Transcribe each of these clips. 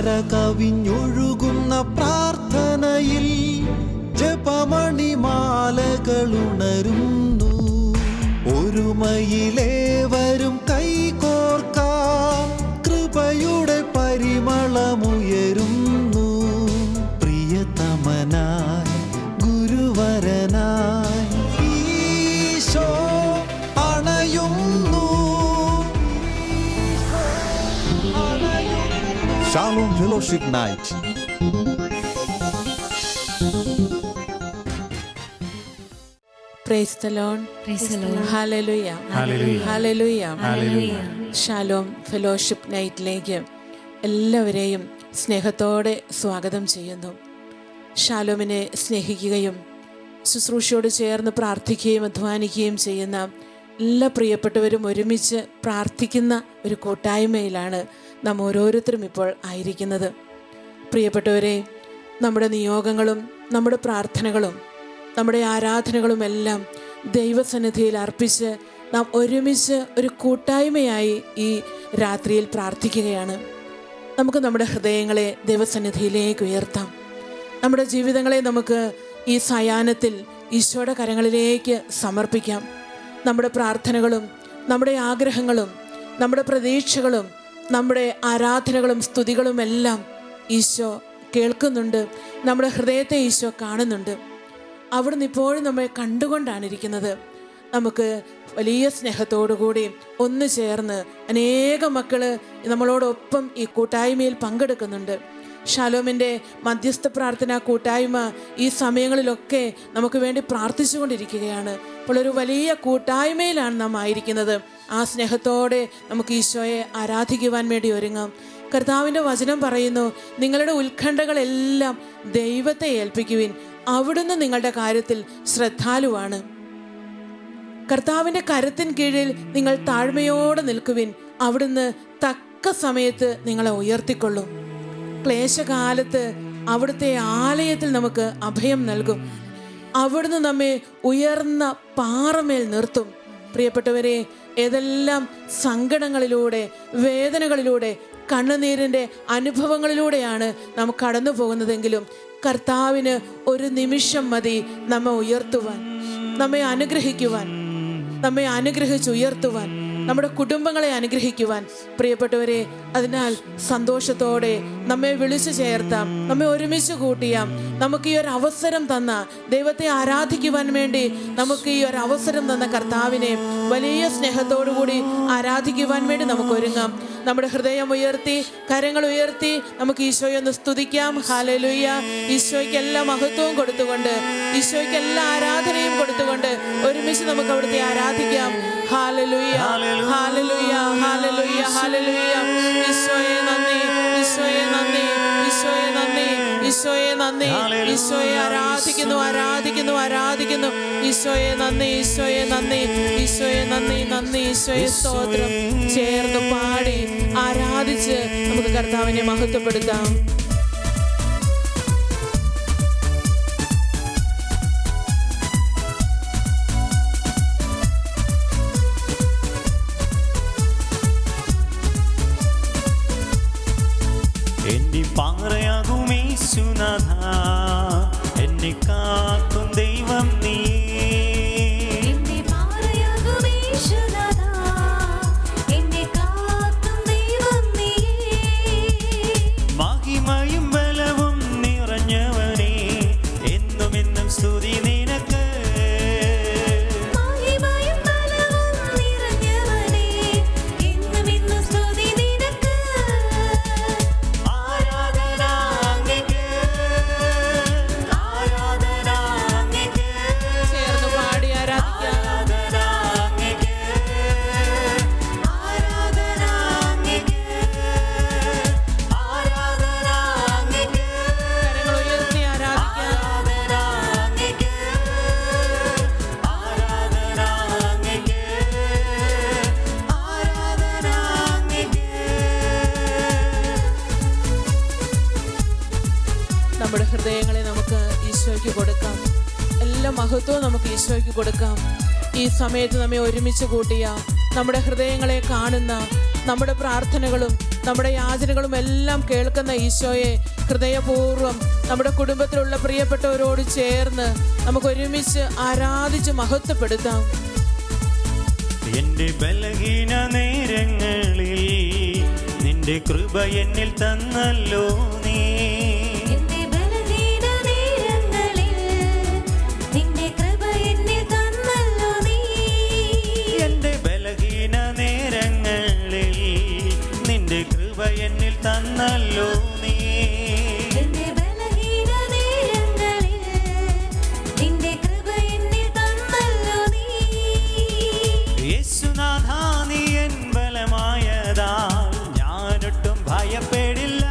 കര കവിഞ്ഞൊഴുകുന്ന പ്രാർത്ഥനയിൽ ജപമണിമാലകളുണരുന്നു. ഒരുമയിലേവരും കൈകോർക്കാം, കൃപയുടെ പരിമളമുയരുന്നു. പ്രിയതമനായി ഗുരുവരനായി ഈശോ അണയുന്നു. Shalom Fellowship Night. Praise the Lord. Praise the Lord. Hallelujah. Hallelujah. Hallelujah. Hallelujah. Shalom fellowship നൈറ്റിലേക്ക് എല്ലാവരെയും സ്നേഹത്തോടെ സ്വാഗതം ചെയ്യുന്നു. ഷാലോമിനെ സ്നേഹിക്കുകയും ശുശ്രൂഷയോട് ചേർന്ന് പ്രാർത്ഥിക്കുകയും അധ്വാനിക്കുകയും ചെയ്യുന്ന എല്ലാ പ്രിയപ്പെട്ടവരും ഒരുമിച്ച് പ്രാർത്ഥിക്കുന്ന ഒരു കൂട്ടായ്മയിലാണ് നാം ഓരോരുത്തരും ഇപ്പോൾ ആയിരിക്കുന്നത്. പ്രിയപ്പെട്ടവരെ, നമ്മുടെ നിയോഗങ്ങളും നമ്മുടെ പ്രാർത്ഥനകളും നമ്മുടെ ആരാധനകളുമെല്ലാം ദൈവസന്നിധിയിൽ അർപ്പിച്ച് നാം ഒരുമിച്ച് ഒരു കൂട്ടായ്മയായി ഈ രാത്രിയിൽ പ്രാർത്ഥിക്കുകയാണ്. നമുക്ക് നമ്മുടെ ഹൃദയങ്ങളെ ദൈവസന്നിധിയിലേക്ക് ഉയർത്താം. നമ്മുടെ ജീവിതങ്ങളെ നമുക്ക് ഈ സായാഹ്നത്തിൽ ഈശോയുടെ കരങ്ങളിലേക്ക് സമർപ്പിക്കാം. നമ്മുടെ പ്രാർത്ഥനകളും നമ്മുടെ ആഗ്രഹങ്ങളും നമ്മുടെ പ്രതീക്ഷകളും നമ്മുടെ ആരാധനകളും സ്തുതികളും എല്ലാം ഈശോ കേൾക്കുന്നുണ്ട്. നമ്മുടെ ഹൃദയത്തെ ഈശോ കാണുന്നുണ്ട്. അവിടുന്ന് ഇപ്പോഴും നമ്മെ കണ്ടുകൊണ്ടാണ് ഇരിക്കുന്നത്. നമുക്ക് വലിയ സ്നേഹത്തോടുകൂടി ഒന്ന് ചേർന്ന് അനേകം മക്കള് നമ്മളോടൊപ്പം ഈ കൂട്ടായ്മയിൽ പങ്കെടുക്കുന്നുണ്ട്. ഷാലോമിൻ്റെ മധ്യസ്ഥ പ്രാർത്ഥന കൂട്ടായ്മ ഈ സമയങ്ങളിലൊക്കെ നമുക്ക് വേണ്ടി പ്രാർത്ഥിച്ചുകൊണ്ടിരിക്കുകയാണ്. അപ്പോൾ ഒരു വലിയ കൂട്ടായ്മയിലാണ് നാം ആയിരിക്കുന്നത്. ആ സ്നേഹത്തോടെ നമുക്ക് ഈശോയെ ആരാധിക്കുവാൻ വേണ്ടി ഒരുങ്ങാം. കർത്താവിൻ്റെ വചനം പറയുന്നു, നിങ്ങളുടെ ഉത്കണ്ഠകളെല്ലാം ദൈവത്തെ ഏൽപ്പിക്കുവിൻ, അവിടുന്ന് നിങ്ങളുടെ കാര്യത്തിൽ ശ്രദ്ധാലുവാണ്. കർത്താവിൻ്റെ കരത്തിൻ കീഴിൽ നിങ്ങൾ താഴ്മയോടെ നിൽക്കുവിൻ, അവിടുന്ന് തക്ക സമയത്ത് നിങ്ങളെ ഉയർത്തിക്കൊള്ളും. ക്ലേശകാലത്ത് അവിടുത്തെ ആലയത്തിൽ നമുക്ക് അഭയം നൽകും. അവിടുന്ന് നമ്മെ ഉയർന്ന പാറമേൽ നിർത്തും. പ്രിയപ്പെട്ടവരെ, ഏതെല്ലാം സങ്കടങ്ങളിലൂടെ വേദനകളിലൂടെ കണ്ണുനീരിൻ്റെ അനുഭവങ്ങളിലൂടെയാണ് നാം കടന്നു പോകുന്നതെങ്കിലും കർത്താവിന് ഒരു നിമിഷം മതി നമ്മെ ഉയർത്തുവാൻ, നമ്മെ അനുഗ്രഹിക്കുവാൻ, നമ്മെ അനുഗ്രഹിച്ചുയർത്തുവാൻ, നമ്മുടെ കുടുംബങ്ങളെ അനുഗ്രഹിക്കുവാൻ. പ്രിയപ്പെട്ടവരെ, അതിനാൽ സന്തോഷത്തോടെ നമ്മെ വിളിച്ചു ചേർത്താം, നമ്മെ ഒരുമിച്ച് കൂട്ടിയാം. നമുക്ക് ഈ ഒരു അവസരം തന്ന ദൈവത്തെ ആരാധിക്കുവാൻ വേണ്ടി നമുക്ക് ഈ ഒരു അവസരം തന്ന കർത്താവിനെ വലിയ സ്നേഹത്തോടുകൂടി ആരാധിക്കുവാൻ വേണ്ടി നമുക്ക് ഒരുങ്ങാം. നമ്മുടെ ഹൃദയം ഉയർത്തി, കരങ്ങൾ ഉയർത്തി നമുക്ക് ഈശോയെ ഒന്ന് സ്തുതിക്കാം. ഹല്ലേലൂയ. ഈശോയ്ക്ക് എല്ലാ മഹത്വവും കൊടുത്തുകൊണ്ട്, ഈശോയ്ക്ക് എല്ലാ ആരാധനയും കൊടുത്തുകൊണ്ട് ഒരുമിച്ച് നമുക്ക് അവിടുത്തെ ആരാധിക്കാം. Hallelujah, hallelujah, hallelujah, hallelujah. ഈശോയെ നന്ദി, ഈശോയെ നന്ദി, ഈശോയെ നന്ദി, ഈശോയെ നന്ദി. ഈശോയെ ആരാധിക്കുന്നു, ആരാധിക്കുന്നു, ആരാധിക്കുന്നു. ഈശോയെ നന്ദി, ഈശോയെ നന്ദി, ഈശോയെ നന്ദി, നന്ദി. ഈശോയെ സ്തോത്രം. ചേർന്ന് പാടി ആരാധിച്ച് നമുക്ക് കർത്താവിനെ മഹത്വപ്പെടുത്താം. എന്റെ പാറയാകും യേശുനാഥ, എന്നെ കാക്കും ദൈവം നീ. എന്റെ പാറയാകും യേശുനാഥ, എന്നെ കാക്കും ദൈവം നീ. മഹിമയും ബലവും നിറഞ്ഞവനേ, എന്നും എന്നും സ്തുതി നിനക്ക്. മഹിമയും ബലവും നിറഞ്ഞവനേ, എന്നും എന്നും സ്തുതി നിനക്ക്. ആരാധന അങ്ങേക്ക്, ആരാധന അങ്ങേക്ക്, ചേർന്ന് പാടി ആരാധിക്കാം. ആരാധന അങ്ങേക്ക്, ആരാധന അങ്ങേക്ക്, ആരാധന അങ്ങേക്ക്, കരങ്ങൾ ഉയർത്തി ആരാധിക്കാം. ആരാധന അങ്ങേക്ക്, ആരാധന അങ്ങേക്ക്, ആരാധന അങ്ങേക്ക്. നമ്മുടെ ഹൃദയങ്ങളെ നമുക്ക് ഈശോയ്ക്ക് കൊടുക്കാം. എല്ലാ മഹത്വവും നമുക്ക് ഈശോയ്ക്ക് കൊടുക്കാം. ഈ സമയത്ത് നമ്മെ ഒരുമിച്ച് കൂട്ടിയ, നമ്മുടെ ഹൃദയങ്ങളെ കാണുന്ന, നമ്മുടെ പ്രാർത്ഥനകളും നമ്മുടെ യാചനകളും എല്ലാം കേൾക്കുന്ന ഈശോയെ ഹൃദയപൂർവ്വം നമ്മുടെ കുടുംബത്തിലുള്ള പ്രിയപ്പെട്ടവരോട് ചേർന്ന് നമുക്ക് ഒരുമിച്ച് ആരാധിച്ച് മഹത്വപ്പെടുത്താം. എന്റെ ബലഹീന നേരങ്ങളിൽ നിന്റെ കൃപ എന്നിൽ തന്നല്ലോ നീ. എന്റെ ബലഹീന നേരങ്ങളിൽ നിന്റെ കൃപ എന്നിൽ തന്നല്ലോ നീ. എന്റെ ബലഹീന നേരങ്ങളിൽ നിന്റെ കൃപ എന്നിൽ തന്നല്ലോ നീ. എന്റെ ബലഹീന നേരങ്ങളിൽ നിന്റെ കൃപ എന്നിൽ തന്നല്ലോ നീ. യേശുനാഥാ നീ എൻ ബലമായതാൽ ഞാനൊട്ടും ഭയപ്പെടില്ല.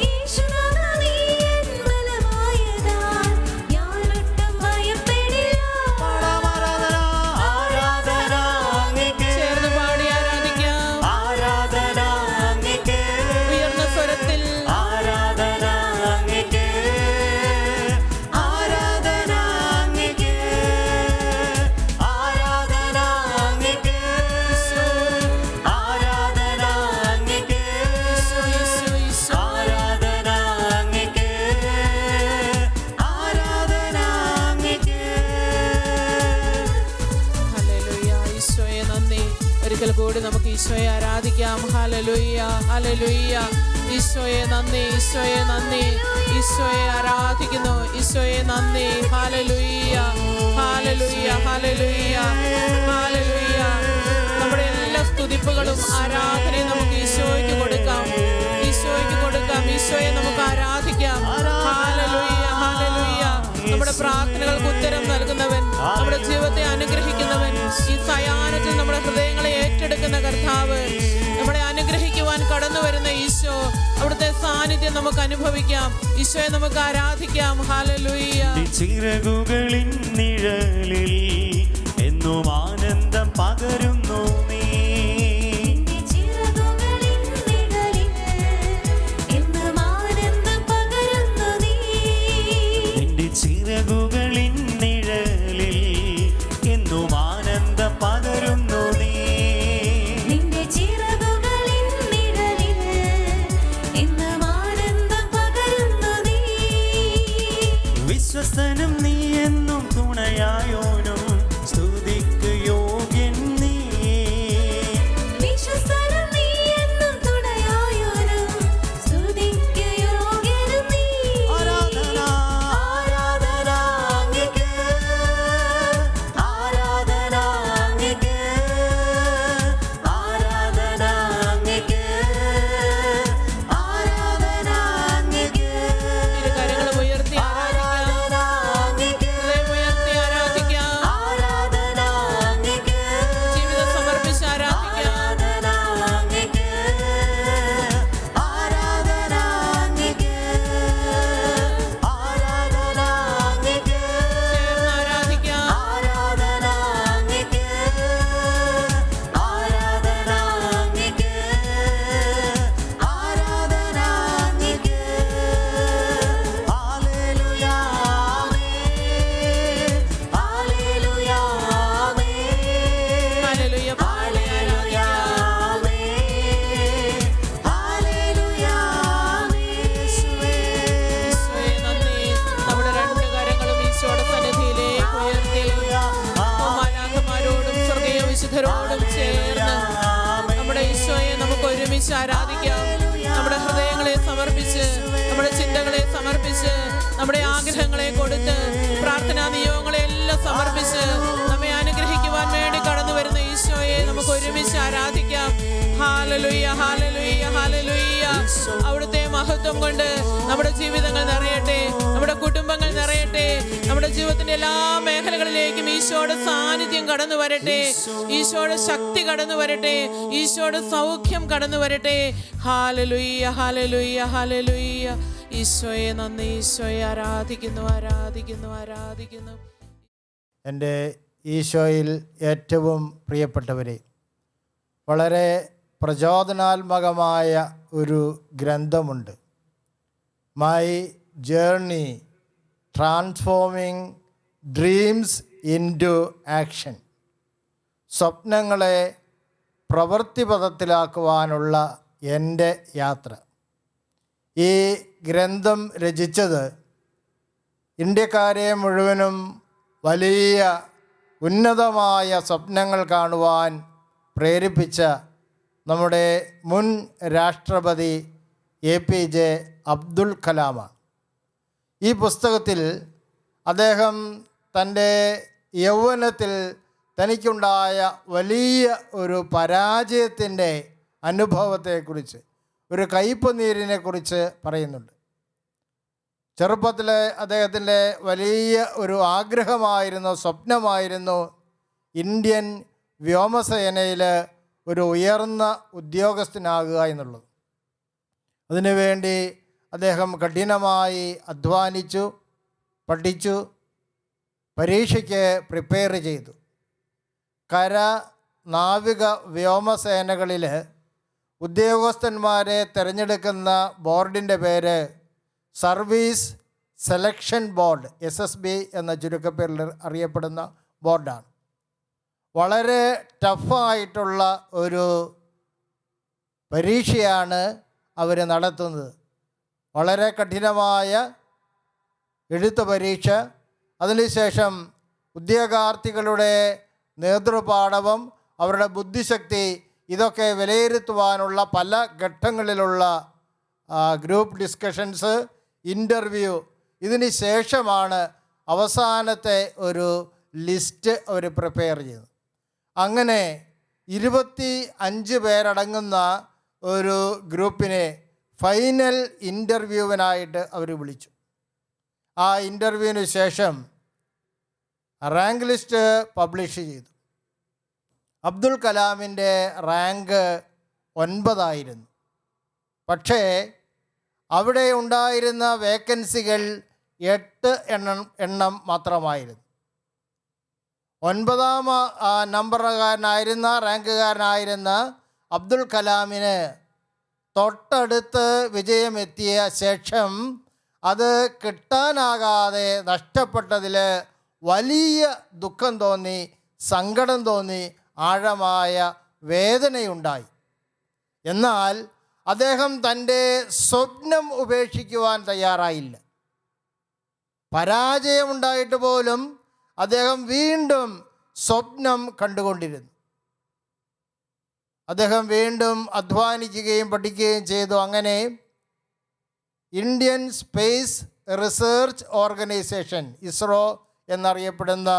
യേശുനാഥാ നീ എൻ ബലമായതാൽ ഞാനൊട്ടും ഭയപ്പെടില്ല. ആരാധന അങ്ങേക്ക്, ചേർന്ന് പാടി ആരാധിക്കാം. ആരാധന അങ്ങേക്ക്, ഉയർന്ന സ്വരത്തിൽ ആരാധന അങ്ങേക്ക്, ആരാധന അങ്ങേക്ക്, ആരാധന അങ്ങേക്ക്, ആരാധന അങ്ങേക്ക്, ഈശോ, ഈശോ, ഈശോ. ആരാധന അങ്ങേക്ക്, ആരാധന അങ്ങേക്ക്. ഹല്ലേലൂയ. ഈശോയെ നന്ദി. ഒരിക്കൽ കൂടി നമുക്ക് ഈശോയെ ആരാധിക്കാം. Hallelujah, hallelujah. ഈശോയെ നന്ദി, ഈശോയെ നന്ദി. ഈശോയെ ആരാധിക്കുന്നു. ഈശോയെ നന്ദി. Hallelujah, hallelujah, hallelujah, hallelujah. നമ്മുടെ എല്ലാ സ്തുതിപ്പുകളും ആരാധനയും നമുക്ക് ഈശോയ്ക്ക് കൊടുക്കാം. ഈശോയ്ക്ക് കൊടുക്കാം. ഈശോയെ നമുക്ക് ആരാധിക്കാം. Hallelujah, hallelujah. നമ്മുടെ പ്രാർത്ഥനകൾക്ക് ഉത്തരം നൽകുന്നവൻ, നമ്മുടെ ജീവിതത്തെ അനുഗ്രഹിക്കുന്നവൻ, ഈ സയാനത്തിൽ നമ്മുടെ ഹൃദയങ്ങളെ ഏറ്റെടുക്കുന്ന കർത്താവ്, നമ്മളെ അനുഗ്രഹിക്കുവാൻ കടന്നു വരുന്ന ഈശോ, അവിടുത്തെ സാന്നിധ്യം നമുക്ക് അനുഭവിക്കാം. ഈശോയെ നമുക്ക് ആരാധിക്കാം. ഹല്ലേലൂയ. ചിറകുകളിൻ നിഴലിൽ എന്നും ആനന്ദം പകരുന്നു നീ. നിന്റെ ചിറകുകളിൻ നിഴലിൽ എന്നും ആനന്ദം പകരുന്നു നീ. നിന്റെ ചിറകുകളിൻ നിഴലിൽ എന്നും ആനന്ദം പകരുന്നു നീ. നിന്റെ ചിറകുകളിൻ നിഴലിൽ എന്നും ആനന്ദം പകരുന്നു നീ. വിശ്വസ്തനും നീ എന്നും തുണയായോനും സ്തുതിക്ക് യോഗ്യൻ നീ. വിശ്വസ്തനും നീ എന്നും തുണയായോനും സ്തുതിക്ക് യോഗ്യനും നീ. ആരാധന ആരാധന അങ്ങേക്ക്, ആരാധന അങ്ങേക്ക്, ആരാധന അങ്ങേക്ക്, ആരാധന അങ്ങേക്ക്, ഇരു കരങ്ങളും ഉയർത്തി ആരാധിക്കാം. ആരാധന അങ്ങേക്ക്, ഹൃദയം ഉയർത്തി ആരാധിക്കാം. ആരാധന അങ്ങേക്ക്, ജീവിതം സമർപ്പിച്ച് ആരാധിക്കാം. ആരാധന അങ്ങേക്ക്, ആരാധന അങ്ങേക്ക്, ആരാധന അങ്ങേക്ക്, ചേർന്ന് ആരാധിക്കാം. ആരാധന അങ്ങേക്ക്, ആരാധന അങ്ങേക്ക്, ആരാധന അങ്ങേക്ക്. ഹല്ലേലൂയ ആമേൻ, ഹല്ലേലൂയ ആമേൻ, ഹല്ലേലൂയ. പാടി ആരാധിക്കാം. ഈശോയെ നന്ദി. നമ്മുടെ രണ്ട് കരങ്ങളും ഈശോയുടെ സന്നിധിയിലേക്ക് ഉയർത്തി മാലാഖമാരോടും സ്വർഗീയ വിശുദ്ധരോടും ചേർന്ന് നമ്മുടെ ഈശോയെ നമുക്ക് ഒരുമിച്ച് ആരാധിക്കാം. നമ്മുടെ ഹൃദയങ്ങളെ സമർപ്പിച്ച്, നമ്മുടെ ചിന്തകളെ സമർപ്പിച്ച്, നമ്മുടെ ആഗ്രഹങ്ങളെ കൊടുത്ത്, പ്രാർത്ഥനാ നിയോഗങ്ങളെ എല്ലാം സമർപ്പിച്ച് നമ്മെ അനുഗ്രഹിക്കുവാൻ വേണ്ടി കടന്നു വരുന്ന ഈശോയെ നമുക്ക് ഒരുമിച്ച് ആരാധിക്കാം. Hallelujah, hallelujah, hallelujah. അവിടുത്തെ മഹത്വം കൊണ്ട് നമ്മുടെ ജീവിതങ്ങൾ നിറയട്ടെ, നമ്മുടെ കുടുംബങ്ങൾ നിറയട്ടെ, നമ്മുടെ ജീവിതത്തിന്റെ എല്ലാ മേഖലകളിലേക്കും ഈശോയുടെ സാന്നിധ്യം കടന്നു വരട്ടെ, ഈശോയുടെ ശക്തി കടന്നു വരട്ടെ, ഈശോയുടെ സൗഖ്യം കടന്നു വരട്ടെ. Hallelujah, hallelujah, hallelujah. ഈശോയെ നന്ദി. ഈശോയെ ആരാധിക്കുന്നു, ആരാധിക്കുന്നു, ആരാധിക്കുന്നു. എൻ്റെ ഈശോയിൽ ഏറ്റവും പ്രിയപ്പെട്ടവരെ, വളരെ പ്രചോദനാത്മകമായ ഒരു ഗ്രന്ഥമുണ്ട്, my journey transforming dreams into action. സ്വപ്നങ്ങളെ പ്രവൃത്തിപഥത്തിലാക്കുവാനുള്ള എൻ്റെ യാത്ര. ഈ ഗ്രന്ഥം രചിച്ചത് ഇന്ത്യക്കാരെ മുഴുവനും വലിയ ഉന്നതമായ സ്വപ്നങ്ങൾ കാണുവാൻ പ്രേരിപ്പിച്ച നമ്മുടെ മുൻ രാഷ്ട്രപതി APJ അബ്ദുൽ കലാമാണ്. ഈ പുസ്തകത്തിൽ അദ്ദേഹം തൻ്റെ യൗവനത്തിൽ തനിക്കുണ്ടായ വലിയ ഒരു പരാജയത്തിൻ്റെ അനുഭവത്തെക്കുറിച്ച്, ഒരു കയ്പ് നീരിനെക്കുറിച്ച് പറയുന്നുണ്ട്. ചെറുപ്പത്തിൽ അദ്ദേഹത്തിൻ്റെ വലിയ ഒരു ആഗ്രഹമായിരുന്നു, സ്വപ്നമായിരുന്നു ഇന്ത്യൻ വ്യോമസേനയിൽ ഒരു ഉയർന്ന ഉദ്യോഗസ്ഥനാകുക എന്നുള്ളത്. അതിനുവേണ്ടി അദ്ദേഹം കഠിനമായി അധ്വാനിച്ചു, പഠിച്ചു, പരീക്ഷയ്ക്ക് പ്രിപ്പയർ ചെയ്തു. കര, നാവിക, വ്യോമസേനകളിൽ ഉദ്യോഗസ്ഥന്മാരെ തിരഞ്ഞെടുക്കുന്ന ബോർഡിൻ്റെ പേര് സർവീസ് സെലക്ഷൻ ബോർഡ്, SSB എന്ന ചുരുക്കപ്പേരിൽ അറിയപ്പെടുന്ന ബോർഡാണ്. വളരെ ടഫായിട്ടുള്ള ഒരു പരീക്ഷയാണ് അവർ നടത്തുന്നത്. വളരെ കഠിനമായ എഴുത്ത് പരീക്ഷ, അതിനുശേഷം ഉദ്യോഗാർത്ഥികളുടെ നേതൃപാടവം, അവരുടെ ബുദ്ധിശക്തി, ഇതൊക്കെ വിലയിരുത്തുവാനുള്ള പല ഘട്ടങ്ങളിലുള്ള ഗ്രൂപ്പ് ഡിസ്കഷൻസ്, ഇൻ്റർവ്യൂ, ഇതിന് ശേഷമാണ് അവസാനത്തെ ഒരു ലിസ്റ്റ് അവർ പ്രിപ്പയർ ചെയ്തത്. അങ്ങനെ 25 പേരടങ്ങുന്ന ഒരു ഗ്രൂപ്പിനെ ഫൈനൽ ഇൻ്റർവ്യൂവിനായിട്ട് അവർ വിളിച്ചു. ആ ഇൻ്റർവ്യൂവിന് ശേഷം റാങ്ക് ലിസ്റ്റ് പബ്ലിഷ് ചെയ്തു. അബ്ദുൽ കലാമിൻ്റെ റാങ്ക് 9 പക്ഷേ അവിടെ ഉണ്ടായിരുന്ന വേക്കൻസികൾ 8 എണ്ണം മാത്രമായിരുന്നു. 9ാം നമ്പറുകാരനായിരുന്ന, റാങ്കുകാരനായിരുന്ന അബ്ദുൽ കലാമിന് തൊട്ടടുത്ത് വിജയമെത്തിയ ശേഷം അത് കിട്ടാനാകാതെ നഷ്ടപ്പെട്ടതിൽ വലിയ ദുഃഖം തോന്നി, സങ്കടം തോന്നി, ആഴമായ വേദനയുണ്ടായി. എന്നാൽ അദ്ദേഹം തൻ്റെ സ്വപ്നം ഉപേക്ഷിക്കുവാൻ തയ്യാറായില്ല. പരാജയമുണ്ടായിട്ട് പോലും അദ്ദേഹം വീണ്ടും സ്വപ്നം കണ്ടുകൊണ്ടിരുന്നു. അദ്ദേഹം വീണ്ടും അധ്വാനിക്കുകയും പഠിക്കുകയും ചെയ്തു. അങ്ങനെ Indian space research organisation, ISRO എന്നറിയപ്പെടുന്ന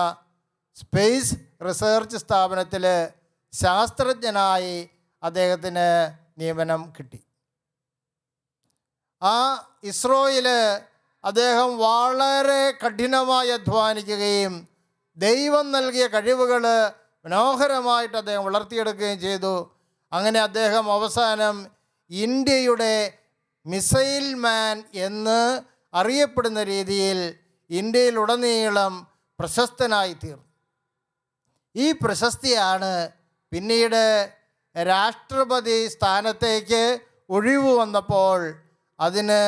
സ്പേസ് റിസർച്ച് സ്ഥാപനത്തിൽ ശാസ്ത്രജ്ഞനായി അദ്ദേഹത്തിന് നിയമനം കിട്ടി. ആ ISROയിൽ അദ്ദേഹം വളരെ കഠിനമായി അധ്വാനിക്കുകയും ദൈവം നൽകിയ കഴിവുകൾ മനോഹരമായിട്ട് അദ്ദേഹം വളർത്തിയെടുക്കുകയും ചെയ്തു. അങ്ങനെ അദ്ദേഹം അവസാനം ഇന്ത്യയുടെ മിസൈൽ മാൻ എന്ന് അറിയപ്പെടുന്ന രീതിയിൽ ഇന്ത്യയിലുടനീളം പ്രശസ്തനായി തീർന്നു. ഈ പ്രശസ്തിയാണ് പിന്നീട് രാഷ്ട്രപതി സ്ഥാനത്തേക്ക് ഒഴിവ് വന്നപ്പോൾ അതിന്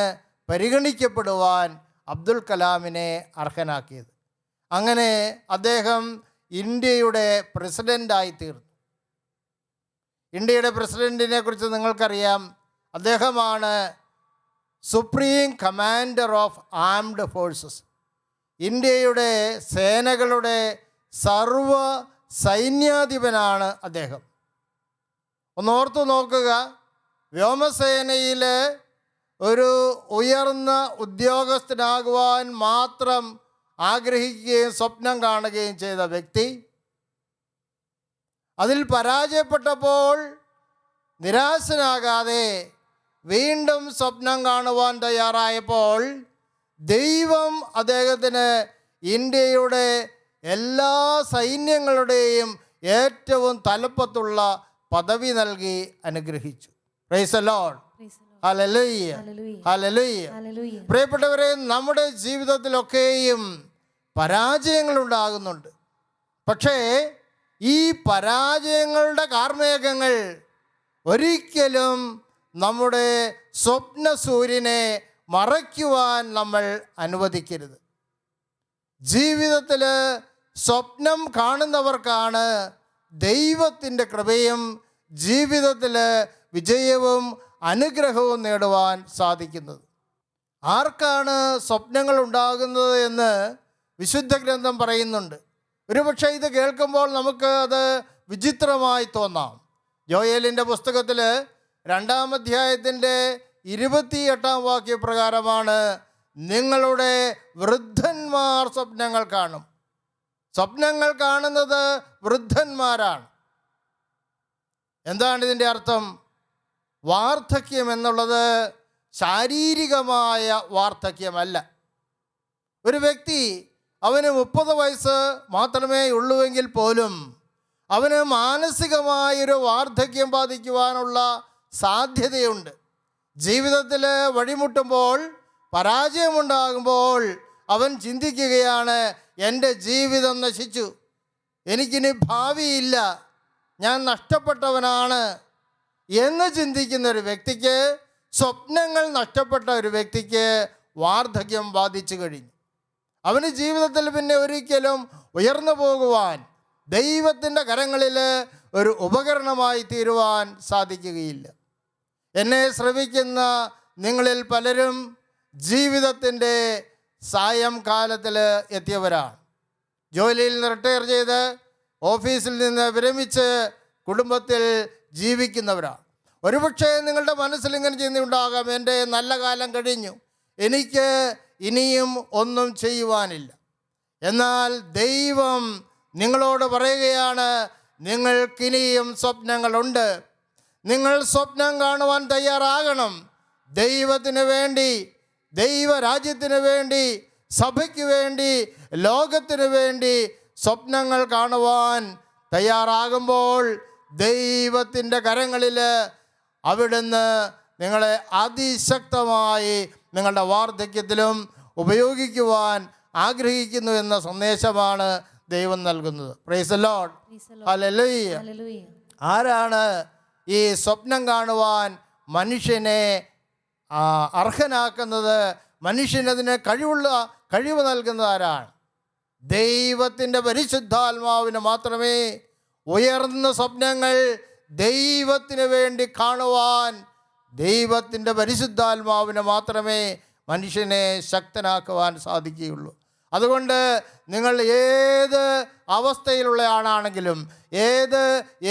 പരിഗണിക്കപ്പെടുവാൻ അബ്ദുൽ കലാമിനെ അർഹനാക്കിയത്. അങ്ങനെ അദ്ദേഹം ഇന്ത്യയുടെ പ്രസിഡൻ്റായി തീർന്നു. ഇന്ത്യയുടെ പ്രസിഡൻറ്റിനെ കുറിച്ച് നിങ്ങൾക്കറിയാം. അദ്ദേഹമാണ് supreme commander of armed forces. ഇന്ത്യയുടെ സേനകളുടെ സർവ സൈന്യാധിപനാണ് അദ്ദേഹം. ഒന്നോർത്തു നോക്കുക, വ്യോമസേനയിൽ ഒരു ഉയർന്ന ഉദ്യോഗസ്ഥനാകുവാൻ മാത്രം ആഗ്രഹിക്കുകയും സ്വപ്നം കാണുകയും ചെയ്ത വ്യക്തി, അതിൽ പരാജയപ്പെട്ടപ്പോൾ നിരാശനാകാതെ വീണ്ടും സ്വപ്നം കാണുവാൻ തയ്യാറായപ്പോൾ ദൈവം അദ്ദേഹത്തിന് ഇന്ത്യയുടെ എല്ലാ സൈന്യങ്ങളുടെയും ഏറ്റവും തലപ്പത്തുള്ള പദവി നൽകി അനുഗ്രഹിച്ചു. Praise the Lord. Hallelujah, hallelujah. പ്രിയപ്പെട്ടവരെ, നമ്മുടെ ജീവിതത്തിലൊക്കെയും പരാജയങ്ങൾ ഉണ്ടാകുന്നുണ്ട്. പക്ഷേ ഈ പരാജയങ്ങളുടെ കാർമേഘങ്ങൾ ഒരിക്കലും നമ്മുടെ സ്വപ്ന സൂര്യനെ മറയ്ക്കുവാൻ നമ്മൾ അനുവദിക്കരുത്. ജീവിതത്തിൽ സ്വപ്നം കാണുന്നവർക്കാണ് ദൈവത്തിൻ്റെ കൃപയും ജീവിതത്തിൽ വിജയവും അനുഗ്രഹവും നേടുവാൻ സാധിക്കുന്നത്. ആർക്കാണ് സ്വപ്നങ്ങൾ ഉണ്ടാകുന്നത് എന്ന് വിശുദ്ധ ഗ്രന്ഥം പറയുന്നുണ്ട്. ഒരുപക്ഷെ ഇത് കേൾക്കുമ്പോൾ നമുക്ക് അത് വിചിത്രമായി തോന്നാം. യോയേലിൻ്റെ പുസ്തകത്തിൽ 2-ാം അധ്യായത്തിൻ്റെ 28-ാം വാക്യപ്രകാരമാണ്, നിങ്ങളുടെ വൃദ്ധന്മാർ സ്വപ്നങ്ങൾ കാണും. സ്വപ്നങ്ങൾ കാണുന്നത് വൃദ്ധന്മാരാണ്. എന്താണ് ഇതിൻ്റെ അർത്ഥം? വാർദ്ധക്യം എന്നുള്ളത് ശാരീരികമായ വാർദ്ധക്യമല്ല. ഒരു വ്യക്തി അവന് 30 വയസ്സ് മാത്രമേ ഉള്ളുവെങ്കിൽ പോലും അവന് മാനസികമായൊരു വാർദ്ധക്യം ബാധിക്കുവാനുള്ള സാധ്യതയുണ്ട്. ജീവിതത്തിൽ വഴിമുട്ടുമ്പോൾ, പരാജയമുണ്ടാകുമ്പോൾ അവൻ ചിന്തിക്കുകയാണ്, എൻ്റെ ജീവിതം നശിച്ചു, എനിക്കിനി ഭാവിയില്ല, ഞാൻ നഷ്ടപ്പെട്ടവനാണ് എന്ന് ചിന്തിക്കുന്ന ഒരു വ്യക്തിക്ക്, സ്വപ്നങ്ങൾ നഷ്ടപ്പെട്ട ഒരു വ്യക്തിക്ക് വാർദ്ധക്യം ബാധിച്ചു കഴിഞ്ഞു. അവന് ജീവിതത്തിൽ പിന്നെ ഒരിക്കലും ഉയർന്നു പോകുവാൻ, ദൈവത്തിൻ്റെ കരങ്ങളിൽ ഒരു ഉപകരണമായി തീരുവാൻ സാധിക്കുകയില്ല. എന്നെ ശ്രവിക്കുന്ന നിങ്ങളിൽ പലരും ജീവിതത്തിൻ്റെ സായംകാലത്തിൽ എത്തിയവരാണ്. ജോലിയിൽ നിന്ന് റിട്ടയർ ചെയ്ത് ഓഫീസിൽ നിന്ന് വിരമിച്ച് കുടുംബത്തിൽ ജീവിക്കുന്നവരാണ്. ഒരുപക്ഷെ നിങ്ങളുടെ മനസ്സിൽ ഇങ്ങനെ ചിന്തയുണ്ടാകാം, എൻ്റെ നല്ല കാലം കഴിഞ്ഞു, എനിക്ക് ഇനിയും ഒന്നും ചെയ്യുവാനില്ല. എന്നാൽ ദൈവം നിങ്ങളോട് പറയുകയാണ്, നിങ്ങൾക്കിനിയും സ്വപ്നങ്ങളുണ്ട്. നിങ്ങൾ സ്വപ്നം കാണുവാൻ തയ്യാറാകണം. ദൈവത്തിന് വേണ്ടി, ദൈവരാജ്യത്തിന് വേണ്ടി, സഭയ്ക്ക് വേണ്ടി, ലോകത്തിന് വേണ്ടി സ്വപ്നങ്ങൾ കാണുവാൻ തയ്യാറാകുമ്പോൾ ദൈവത്തിൻ്റെ കരങ്ങളിൽ അവിടുന്ന് നിങ്ങളെ അതിശക്തമായി നിങ്ങളുടെ വാർദ്ധക്യത്തിലും ഉപയോഗിക്കുവാൻ ആഗ്രഹിക്കുന്നു എന്ന സന്ദേശമാണ് ദൈവം നൽകുന്നത്. Praise the Lord. ഹല്ലേലൂയ. ആരാണ് ഈ സ്വപ്നം കാണുവാൻ മനുഷ്യനെ അർഹനാക്കുന്നത്? മനുഷ്യനതിന് കഴിവ് നൽകുന്നത് ആരാണ്? ദൈവത്തിൻ്റെ പരിശുദ്ധാത്മാവിന് മാത്രമേ ഉയർന്ന സ്വപ്നങ്ങൾ ദൈവത്തിന് വേണ്ടി കാണുവാൻ, ദൈവത്തിൻ്റെ പരിശുദ്ധാത്മാവിന് മാത്രമേ മനുഷ്യനെ ശക്തനാക്കുവാൻ സാധിക്കുകയുള്ളൂ. അതുകൊണ്ട് നിങ്ങൾ ഏത് അവസ്ഥയിലുള്ള ആളാണെങ്കിലും, ഏത്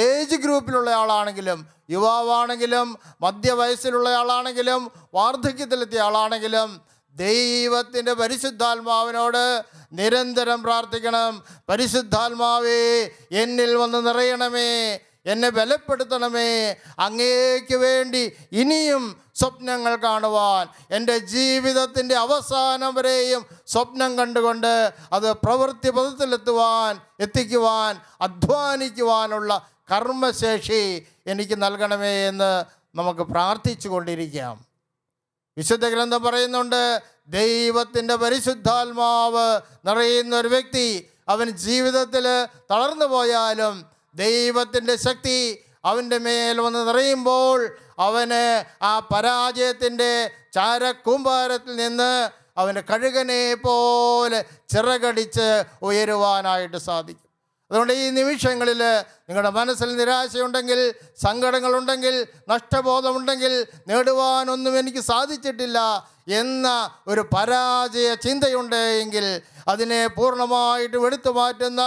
ഏജ് ഗ്രൂപ്പിലുള്ള ആളാണെങ്കിലും, യുവാവാണെങ്കിലും മധ്യവയസ്സിലുള്ള ആളാണെങ്കിലും വാർദ്ധക്യത്തിലെത്തിയ ആളാണെങ്കിലും, ദൈവത്തിൻ്റെ പരിശുദ്ധാത്മാവിനോട് നിരന്തരം പ്രാർത്ഥിക്കണം. പരിശുദ്ധാത്മാവേ, എന്നിൽ വന്ന് നിറയണമേ, എന്നെ ബലപ്പെടുത്തണമേ, അങ്ങേക്ക് വേണ്ടി ഇനിയും സ്വപ്നങ്ങൾ കാണുവാൻ, എൻ്റെ ജീവിതത്തിൻ്റെ അവസാനം വരെയും സ്വപ്നം കണ്ടുകൊണ്ട് അത് പ്രവൃത്തി പദത്തിലെത്തുവാൻ, എത്തിക്കുവാൻ, അധ്വാനിക്കുവാനുള്ള കർമ്മശേഷി എനിക്ക് നൽകണമേ എന്ന് നമുക്ക് പ്രാർത്ഥിച്ചു കൊണ്ടിരിക്കാം. വിശുദ്ധ ഗ്രന്ഥം പറയുന്നുണ്ട്, ദൈവത്തിൻ്റെ പരിശുദ്ധാത്മാവ് നിറയുന്ന ഒരു വ്യക്തി അവൻ ജീവിതത്തിൽ തളർന്നു പോയാലും ദൈവത്തിൻ്റെ ശക്തി അവൻ്റെ മേൽ വന്ന് നിറയുമ്പോൾ അവന് ആ പരാജയത്തിൻ്റെ ചാരക്കൂമ്പാരത്തിൽ നിന്ന് അവന് കഴുകനെ പോലെ ചിറകടിച്ച് ഉയരുവാനായിട്ട് സാധിക്കും. അതുകൊണ്ട് ഈ നിമിഷങ്ങളിൽ നിങ്ങളുടെ മനസ്സിൽ നിരാശയുണ്ടെങ്കിൽ, സങ്കടങ്ങളുണ്ടെങ്കിൽ, നഷ്ടബോധമുണ്ടെങ്കിൽ, നേടുവാനൊന്നും എനിക്ക് സാധിച്ചിട്ടില്ല എന്ന ഒരു പരാജയ ചിന്തയുണ്ട് എങ്കിൽ അതിനെ പൂർണ്ണമായിട്ട് എടുത്തു മാറ്റുന്ന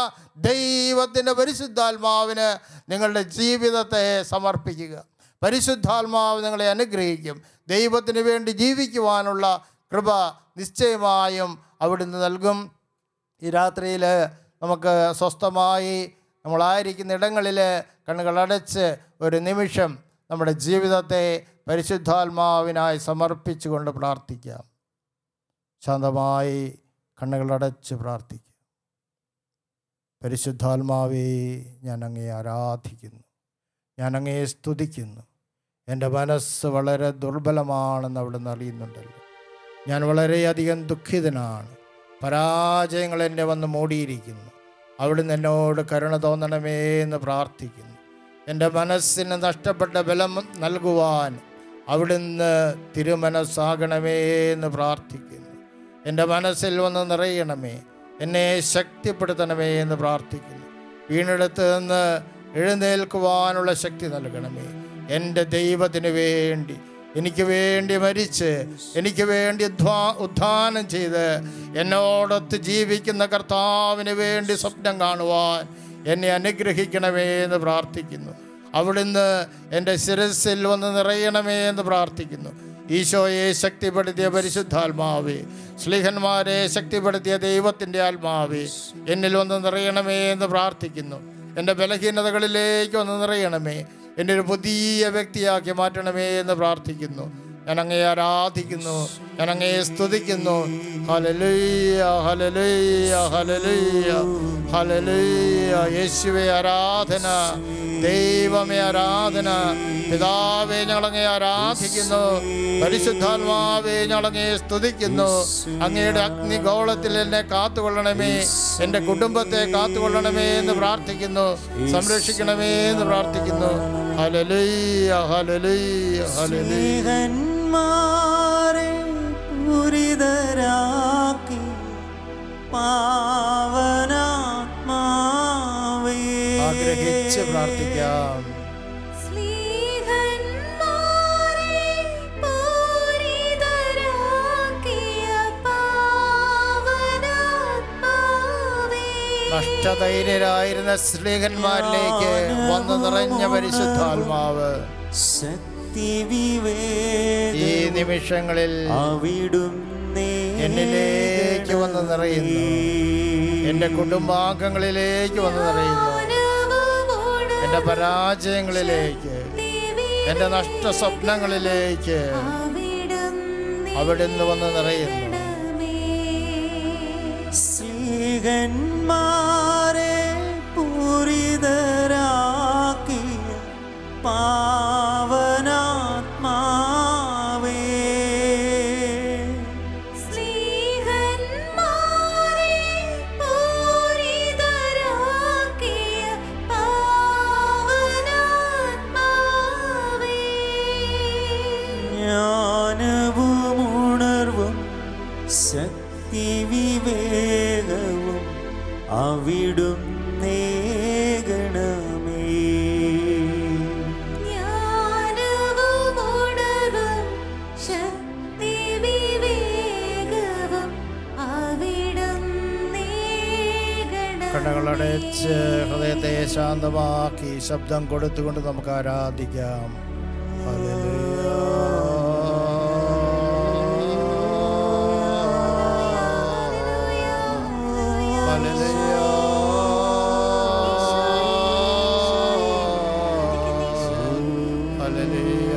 ദൈവത്തിൻ്റെ പരിശുദ്ധാത്മാവിന് നിങ്ങളുടെ ജീവിതത്തെ സമർപ്പിക്കുക. പരിശുദ്ധാത്മാവ് നിങ്ങളെ അനുഗ്രഹിക്കും. ദൈവത്തിന് വേണ്ടി ജീവിക്കുവാനുള്ള കൃപ നിശ്ചയമായും അവിടുന്ന് നൽകും. ഈ രാത്രിയിൽ നമുക്ക് സ്വസ്ഥമായി നമ്മളായിരിക്കുന്ന ഇടങ്ങളിൽ കണ്ണുകളടച്ച് ഒരു നിമിഷം നമ്മുടെ ജീവിതത്തെ പരിശുദ്ധാത്മാവിനായി സമർപ്പിച്ചുകൊണ്ട് പ്രാർത്ഥിക്കാം. ശാന്തമായി കണ്ണുകളടച്ച് പ്രാർത്ഥിക്കാം. പരിശുദ്ധാത്മാവേ, ഞാൻ അങ്ങയെ ആരാധിക്കുന്നു, ഞാൻ അങ്ങയെ സ്തുതിക്കുന്നു. എൻ്റെ മനസ്സ് വളരെ ദുർബലമാണെന്ന് അവിടുന്ന് അറിയുന്നുണ്ടല്ലോ. ഞാൻ വളരെയധികം ദുഃഖിതനാണ്. പരാജയങ്ങൾ എന്നെ വന്ന് മൂടിയിരിക്കുന്നു. അവിടുന്ന് എന്നോട് കരുണ തോന്നണമേ എന്ന് പ്രാർത്ഥിക്കുന്നു. എൻ്റെ മനസ്സിന് നഷ്ടപ്പെട്ട ബലം നൽകുവാൻ അവിടുന്ന് തിരുമനസ്സാകണമേ എന്ന് പ്രാർത്ഥിക്കുന്നു. എൻ്റെ മനസ്സിൽ വന്ന് നിറയണമേ, എന്നെ ശക്തിപ്പെടുത്തണമേ എന്ന് പ്രാർത്ഥിക്കുന്നു. വീണെടുത്ത് നിന്ന് എഴുന്നേൽക്കുവാനുള്ള ശക്തി നൽകണമേ. എൻ്റെ ദൈവത്തിന് വേണ്ടി, എനിക്ക് വേണ്ടി മരിച്ച്, എനിക്ക് വേണ്ടി ഉദ്ധാനം ചെയ്ത് എന്നോടൊത്ത് ജീവിക്കുന്ന കർത്താവിന് വേണ്ടി സ്വപ്നം കാണുവാൻ എന്നെ അനുഗ്രഹിക്കണമേ എന്ന് പ്രാർത്ഥിക്കുന്നു. അവിടുന്ന് എൻ്റെ ശിരസിൽ വന്ന് നിറയണമേ എന്ന് പ്രാർത്ഥിക്കുന്നു. ഈശോയെ ശക്തിപ്പെടുത്തിയ പരിശുദ്ധാത്മാവേ, ശ്ലീഹന്മാരെ ശക്തിപ്പെടുത്തിയ ദൈവത്തിൻ്റെ ആത്മാവേ, എന്നിൽ വന്ന് നിറയണമേ എന്ന് പ്രാർത്ഥിക്കുന്നു. എൻ്റെ ബലഹീനതകളിലേക്ക് വന്ന് നിറയണമേ, എന്നെ ഒരു പുതിയ വ്യക്തിയാക്കി മാറ്റണമേ എന്ന് പ്രാർത്ഥിക്കുന്നു. ഞാൻ അങ്ങയെ ആരാധിക്കുന്നു, ഞാൻ അങ്ങയെ സ്തുതിക്കുന്നു. Hallelujah, hallelujah, hallelujah, hallelujah. യേശുവേ ആരാധന, ദൈവമേ ആരാധന. പിതാവേ ഞങ്ങളങ്ങയെ ആരാധിക്കുന്നു, പരിശുദ്ധാത്മാവേ ഞങ്ങളങ്ങയെ സ്തുതിക്കുന്നു. അങ്ങയുടെ അഗ്നിഗോളത്തിൽ എന്നെ കാത്തുകൊള്ളണമേ, എൻ്റെ കുടുംബത്തെ കാത്തുകൊള്ളണമേ എന്ന് പ്രാർത്ഥിക്കുന്നു. സംരക്ഷിക്കണമേ എന്ന് പ്രാർത്ഥിക്കുന്നു. Hallelujah, hallelujah, hallelujah. സ്നേഹന്മാരെ പൂരിതരാക്കി പാവനാത്മാവേ, ആഗ്രഹിച്ച് പ്രാർത്ഥിക്കാം. സ്നേഹന്മാരെ പൂരിതരാക്കിയ പാവനാത്മാവേ, നഷ്ടധൈര്യരായിരുന്ന സ്ത്രീകന്മാരിലേക്ക് വന്നു നിറഞ്ഞ പരിശുദ്ധാത്മാവ് ഈ നിമിഷങ്ങളിൽ എന്നിലേക്ക് വന്ന് നിറയുന്നു, എൻ്റെ കുടുംബാംഗങ്ങളിലേക്ക് വന്ന് നിറയുന്നു, എൻ്റെ പരാജയങ്ങളിലേക്ക്, എൻ്റെ നഷ്ട സ്വപ്നങ്ങളിലേക്ക് അവിടുന്ന് വന്ന് നിറയുന്നു. സ്ലീഹന്മാരെ പൂരിതരാക്കി പാവനാത്മാവേ, സ്നേഹന്മാരെ പൂരിതരാക്കിയ പാവനാത്മാവേ, ജ്ഞാനവും ഉണർവും ശക്തി വിവേകവും അവിടും നേകണമേ. ജ്ഞാനവും ഉണർവും ശക്തി വിവേകവും അവിടുന്നേ ഗണമേ. കണ്ണുകളടച്ച് ഹൃദയത്തെ ശാന്തമാക്കി ശബ്ദം കൊടുത്തുകൊണ്ട് നമുക്ക് ആരാധിക്കാം. Hallelujah, hallelujah, hallelujah.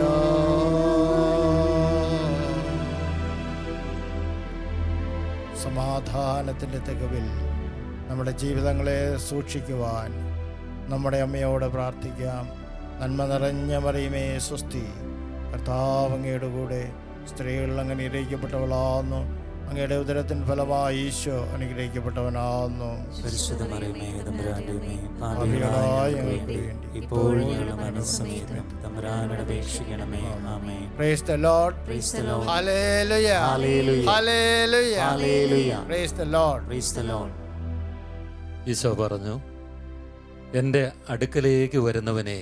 സമാധാനത്തിൻ്റെ തികവിൽ നമ്മുടെ ജീവിതങ്ങളെ സൂക്ഷിക്കുവാൻ നമ്മുടെ അമ്മയോട് പ്രാർത്ഥിക്കാം. നന്മ നിറഞ്ഞ മറിയമേ സ്വസ്തി, കർത്താവ് അങ്ങയുടെ കൂടെ, സ്ത്രീകൾ അങ്ങനെ അനുഗ്രഹിക്കപ്പെട്ടവളാകുന്നു, അങ്ങയുടെ ഉദരത്തിൻ ഫലമായി ഈശോ അനുഗ്രഹിക്കപ്പെട്ടവനാകുന്നു. പരിശുദ്ധ മറിയമേ തമ്പുരാന്റെ അമ്മേ, പാപികളായ ഞങ്ങൾക്ക് വേണ്ടി ഇപ്പോഴും ഞങ്ങളുടെ മരണസമയത്തും തമ്പുരാനോട് അപേക്ഷിക്കണമേ. ആമേൻ. Praise the Lord. Praise the Lord. Hallelujah. Hallelujah. Hallelujah. Hallelujah. Praise the Lord. Praise the Lord. Isho പറഞ്ഞു, എൻ്റെ അടുക്കലേക്ക് വരുന്നവനെ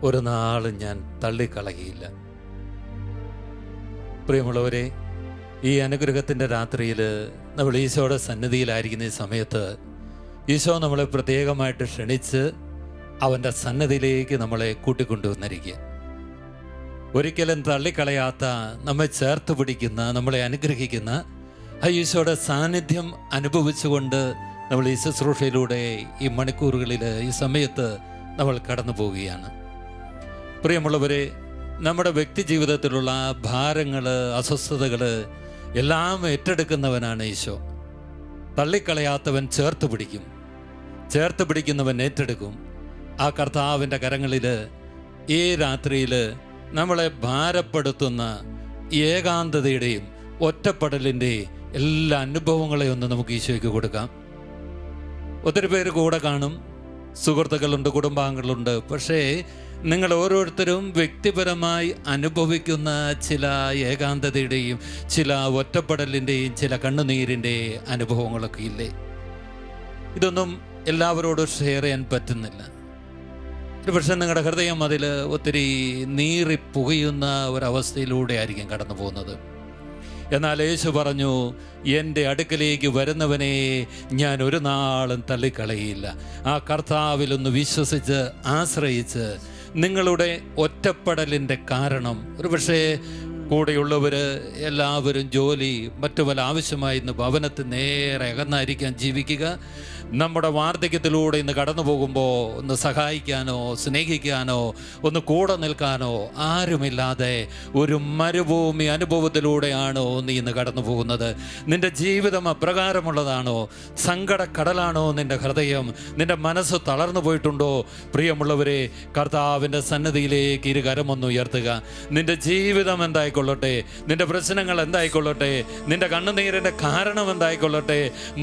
ഒരു നാളും ഞാൻ തള്ളിക്കളകിയില്ല. പ്രിയമുള്ളവരെ, ഈ അനുഗ്രഹത്തിൻ്റെ രാത്രിയിൽ നമ്മൾ ഈശോയുടെ സന്നിധിയിലായിരിക്കുന്ന ഈ സമയത്ത് ഈശോ നമ്മളെ പ്രത്യേകമായിട്ട് ക്ഷണിച്ച് അവൻ്റെ സന്നിധിയിലേക്ക് നമ്മളെ കൂട്ടിക്കൊണ്ടുവന്നിരിക്കുക. ഒരിക്കലും തള്ളിക്കളയാത്ത, നമ്മെ ചേർത്ത് പിടിക്കുന്ന, നമ്മളെ അനുഗ്രഹിക്കുന്ന ആ ഈശോയുടെ സാന്നിധ്യം അനുഭവിച്ചുകൊണ്ട് നമ്മൾ ഈ ശുശ്രൂഷയിലൂടെ ഈ മണിക്കൂറുകളിൽ ഈ സമയത്ത് നമ്മൾ കടന്നു പോവുകയാണ്. പ്രിയമുള്ളവരെ, നമ്മുടെ വ്യക്തി ജീവിതത്തിലുള്ള ഭാരങ്ങൾ, അസ്വസ്ഥതകൾ എല്ലാം ഏറ്റെടുക്കുന്നവനാണ് ഈശോ. തള്ളിക്കളയാത്തവൻ ചേർത്ത് പിടിക്കും, ചേർത്ത് പിടിക്കുന്നവൻ ഏറ്റെടുക്കും. ആ കർത്താവിൻ്റെ കരങ്ങളിൽ ഈ രാത്രിയിൽ നമ്മളെ ഭാരപ്പെടുത്തുന്ന ഏകാന്തതയുടെയും ഒറ്റപ്പെടലിൻ്റെയും എല്ലാ അനുഭവങ്ങളെയും ഒന്ന് നമുക്ക് ഈശോയ്ക്ക് കൊടുക്കാം. ഒത്തിരി പേര് കൂടെ കാണും, സുഹൃത്തുക്കളുണ്ട്, കുടുംബാംഗങ്ങളുണ്ട്. പക്ഷേ നിങ്ങൾ ഓരോരുത്തരും വ്യക്തിപരമായി അനുഭവിക്കുന്ന ചില ഏകാന്തതയുടെയും ചില ഒറ്റപ്പെടലിൻ്റെയും ചില കണ്ണുനീരിൻ്റെയും അനുഭവങ്ങളൊക്കെ ഇല്ലേ? ഇതൊന്നും എല്ലാവരോടും ഷെയർ ചെയ്യാൻ പറ്റുന്നില്ല. ഒരു പക്ഷേ നിങ്ങളുടെ ഹൃദയം അതിൽ ഒത്തിരി നീറിപ്പുകയുന്ന ഒരവസ്ഥയിലൂടെ ആയിരിക്കും കടന്നു പോകുന്നത്. എന്നാൽ യേശു പറഞ്ഞു, എൻ്റെ അടുക്കലേക്ക് വരുന്നവനെ ഞാൻ ഒരു നാളും തള്ളിക്കളയില്ല. ആ കർത്താവിലൊന്ന് വിശ്വസിച്ച് ആശ്രയിച്ച് നിങ്ങളുടെ ഒറ്റപ്പെടലിൻ്റെ കാരണം, ഒരു പക്ഷേ കൂടെയുള്ളവർ എല്ലാവരും ജോലി മറ്റു പല ആവശ്യമായി ഇന്ന് ഭവനത്തിൽ നേരെ അകന്നായിരിക്കാൻ ജീവിക്കുക. നമ്മുടെ വാർദ്ധക്യത്തിലൂടെ ഇന്ന് കടന്നു പോകുമ്പോൾ ഒന്ന് സഹായിക്കാനോ സ്നേഹിക്കാനോ ഒന്ന് കൂടെ നിൽക്കാനോ ആരുമില്ലാതെ ഒരു മരുഭൂമി അനുഭവത്തിലൂടെയാണോ നീ ഇന്ന് കടന്നു പോകുന്നത്? നിൻ്റെ ജീവിതം അപ്രകാരമുള്ളതാണോ? സങ്കടക്കടലാണോ നിൻ്റെ ഹൃദയം? നിൻ്റെ മനസ്സ് തളർന്നു പോയിട്ടുണ്ടോ? പ്രിയമുള്ളവരെ, കർത്താവിൻ്റെ സന്നിധിയിലേക്ക് ഇരുകരമൊന്ന് ഉയർത്തുക. നിൻ്റെ ജീവിതം എന്തായിക്കൊള്ളട്ടെ, നിൻ്റെ പ്രശ്നങ്ങൾ എന്തായിക്കൊള്ളട്ടെ, നിൻ്റെ കണ്ണുനീരിൻ്റെ കാരണം എന്തായിക്കൊള്ളട്ടെ,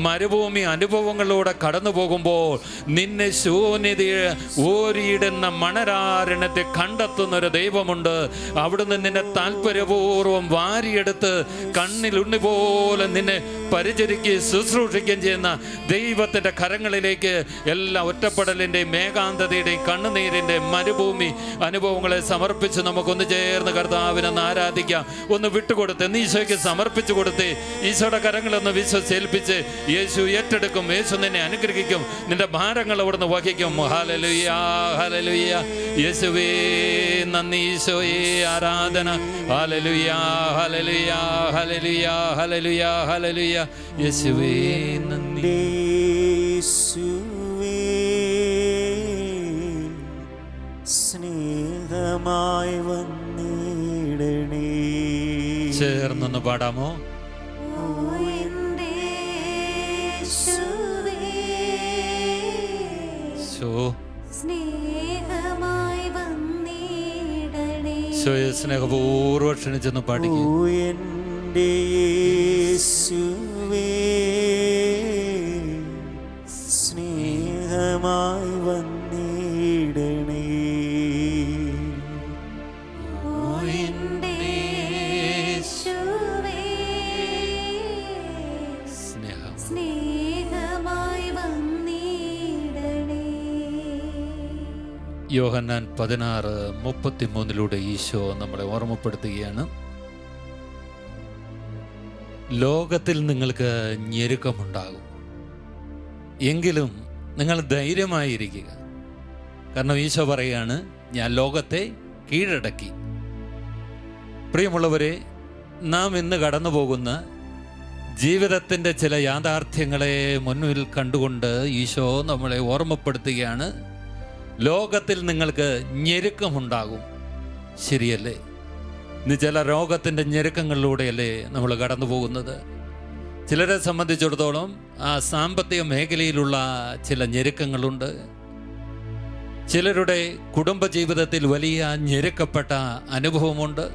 മരുഭൂമി അനുഭവങ്ങളിലൂടെ കടന്നു പോകുമ്പോൾ നിന്നെ ശൂന്യത ഓരിയിടുന്ന മണരാരണത്തെ കണ്ടെത്തുന്ന ഒരു ദൈവമുണ്ട്. അവിടുന്ന് നിന്നെ താല്പര്യപൂർവ്വം വാരിയെടുത്ത് കണ്ണിൽ ഉണ്ണി പോലെ നിന്നെ പരിചരിക്കുകയും ശുശ്രൂഷിക്കുകയും ചെയ്യുന്ന ദൈവത്തിൻ്റെ കരങ്ങളിലേക്ക് എല്ലാ ഒറ്റപ്പെടലിൻ്റെയും മേഘാന്തതയുടെയും കണ്ണുനീരിൻ്റെയും മരുഭൂമി അനുഭവങ്ങളെ സമർപ്പിച്ച് നമുക്കൊന്ന് ചേർന്ന് കർത്താവിനെ ആരാധിക്കാം. ഒന്ന് വിട്ടുകൊടുത്ത് ഈശോയ്ക്ക് സമർപ്പിച്ചു കൊടുത്ത് ഈശോയുടെ കരങ്ങളൊന്ന് വിശ്വസിച്ച് യേശു ഏറ്റെടുക്കും. യേശു നിന്നെ അനുഗ്രഹിക്കും. നിന്റെ ഭാരങ്ങൾ അവിടുന്ന് വഹിക്കും. Hallelujah, hallelujah. യേശുവേ നന്ദി, ഈശോയേ ആരാധന. Hallelujah, hallelujah, hallelujah, hallelujah, hallelujah. യേശുവേ നന്ദി. യേശുവേ സ്നേഹമായി വന്നിടണേ. ചേർന്നൊന്ന് പാടാമോ? ഓ എൻ്റെ യേശുവേ, സ്നേഹമായി വന്നിടണേ. സ്നേഹപൂർവ്വം ക്ഷണിച്ചെന്ന് പാടിക്കും. ഓ എൻ്റെ യേശുവേ സ്നേഹമായി വന്നിടണേ. ഓ എൻ്റെ യേശുവേ, സ്നേഹമായി വന്നിടണേ. യോഹന്നാൻ 16:33 ഈശോ നമ്മളെ ഓർമ്മപ്പെടുത്തുകയാണ്. ലോകത്തിൽ നിങ്ങൾക്ക് ഞെരുക്കമുണ്ടാകും, എങ്കിലും നിങ്ങൾ ധൈര്യമായിരിക്കുക. കാരണം ഈശോ പറയാണ്, ഞാൻ ലോകത്തെ കീഴടക്കി. പ്രിയമുള്ളവരെ, നാം ഇന്ന് കടന്നു പോകുന്ന ജീവിതത്തിൻ്റെ ചില യാഥാർത്ഥ്യങ്ങളെ മുന്നിൽ കണ്ടുകൊണ്ട് ഈശോ നമ്മളെ ഓർമ്മപ്പെടുത്തുകയാണ്. ലോകത്തിൽ നിങ്ങൾക്ക് ഞെരുക്കമുണ്ടാകും. ശരിയല്ലേ? ഇന്ന് ചില രോഗത്തിൻ്റെ ഞെരുക്കങ്ങളിലൂടെയല്ലേ നമ്മൾ കടന്നു പോകുന്നത്? ചിലരെ സംബന്ധിച്ചിടത്തോളം ആ സാമ്പത്തിക മേഖലയിലുള്ള ചില ഞെരുക്കങ്ങളുണ്ട്. ചിലരുടെ കുടുംബജീവിതത്തിൽ വലിയ ഞെരുക്കപ്പെട്ട അനുഭവമുണ്ട്.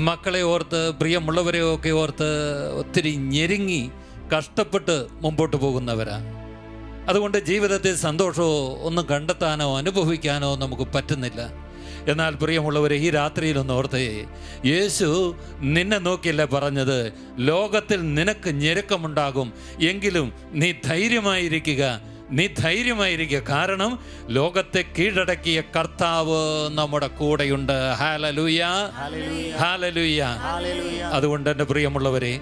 മക്കളെ ഓർത്ത്, പ്രിയമുള്ളവരെയൊക്കെ ഓർത്ത് ഒത്തിരി ഞെരുങ്ങി കഷ്ടപ്പെട്ട് മുമ്പോട്ട് പോകുന്നവരാ. അതുകൊണ്ട് ജീവിതത്തിൽ സന്തോഷമോ ഒന്നും കണ്ടെത്താനോ അനുഭവിക്കാനോ നമുക്ക് പറ്റുന്നില്ല. എന്നാൽ പ്രിയമുള്ളവരെ, ഈ രാത്രിയിലൊന്ന് ഓർത്തേ, യേശു നിന്നെ നോക്കിയല്ല പറഞ്ഞത്, ലോകത്തിൽ നിനക്ക് ഞെരുക്കമുണ്ടാകും, എങ്കിലും നീ ധൈര്യമായിരിക്കുക, നീ ധൈര്യമായിരിക്കുക. കാരണം ലോകത്തെ കീഴടക്കിയ കർത്താവ് നമ്മുടെ കൂടെയുണ്ട്. Hallelujah, hallelujah. അതുകൊണ്ട് എൻ്റെ പ്രിയമുള്ളവരെ,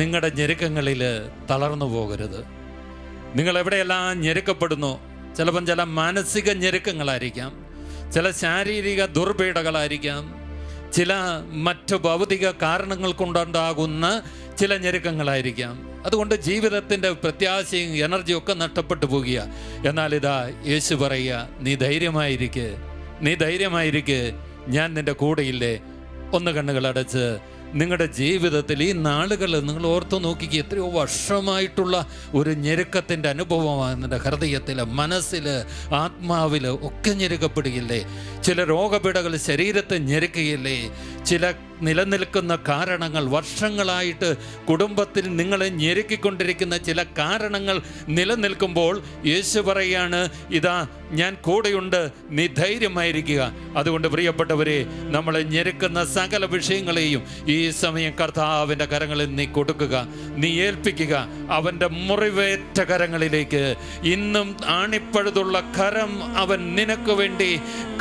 നിങ്ങളുടെ ഞെരുക്കങ്ങളിൽ തളർന്നു പോകരുത്. നിങ്ങൾ എവിടെയെല്ലാം ഞെരുക്കപ്പെടുന്നു, ചിലപ്പം ചില മാനസിക ഞെരുക്കങ്ങളായിരിക്കാം, ചില ശാരീരിക ദുർപീഡകളായിരിക്കാം, ചില മറ്റു ഭൗതിക കാരണങ്ങൾ കൊണ്ടുണ്ടാകുന്ന ചില ഞെരുക്കങ്ങളായിരിക്കാം. അതുകൊണ്ട് ജീവിതത്തിൻ്റെ പ്രത്യാശയും എനർജിയും ഒക്കെ നഷ്ടപ്പെട്ടു പോകുക. എന്നാൽ ഇതാ യേശു പറയുക, നീ ധൈര്യമായിരിക്കുക, നീ ധൈര്യമായിരിക്കുക, ഞാൻ നിൻ്റെ കൂടെയില്ലേ. ഒന്ന് കണ്ണുകളടച്ച് നിങ്ങളുടെ ജീവിതത്തിൽ ഈ നാളുകൾ നിങ്ങൾ ഓർത്തു നോക്കിക്കുക, എത്രയോ വർഷമായിട്ടുള്ള ഒരു ഞെരുക്കത്തിൻ്റെ അനുഭവമാണ് നിൻ്റെ ഹൃദയത്തിൽ, മനസ്സിൽ, ആത്മാവിൽ ഒക്കെ ഞെരുക്കപ്പെടുകയില്ലേ? ചില രോഗപീഠകൾ ശരീരത്തെ ഞെരുക്കുകയില്ലേ? ചില നിലനിൽക്കുന്ന കാരണങ്ങൾ, വർഷങ്ങളായിട്ട് കുടുംബത്തിൽ നിങ്ങളെ ഞെരുക്കിക്കൊണ്ടിരിക്കുന്ന ചില കാരണങ്ങൾ നിലനിൽക്കുമ്പോൾ യേശു പറയാണ്, ഇതാ ഞാൻ കൂടെയുണ്ട്, നീ ധൈര്യമായിരിക്കുക. അതുകൊണ്ട് പ്രിയപ്പെട്ടവരെ, നമ്മളെ ഞെരുക്കുന്ന സകല വിഷയങ്ങളെയും ഈ സമയം കർത്താവിൻ്റെ കരങ്ങളിൽ നീ കൊടുക്കുക, നീ ഏൽപ്പിക്കുക. അവൻ്റെ മുറിവേറ്റ കരങ്ങളിലേക്ക് ഇന്നും ആണിപ്പഴുതുള്ള കരം അവൻ നിനക്ക് വേണ്ടി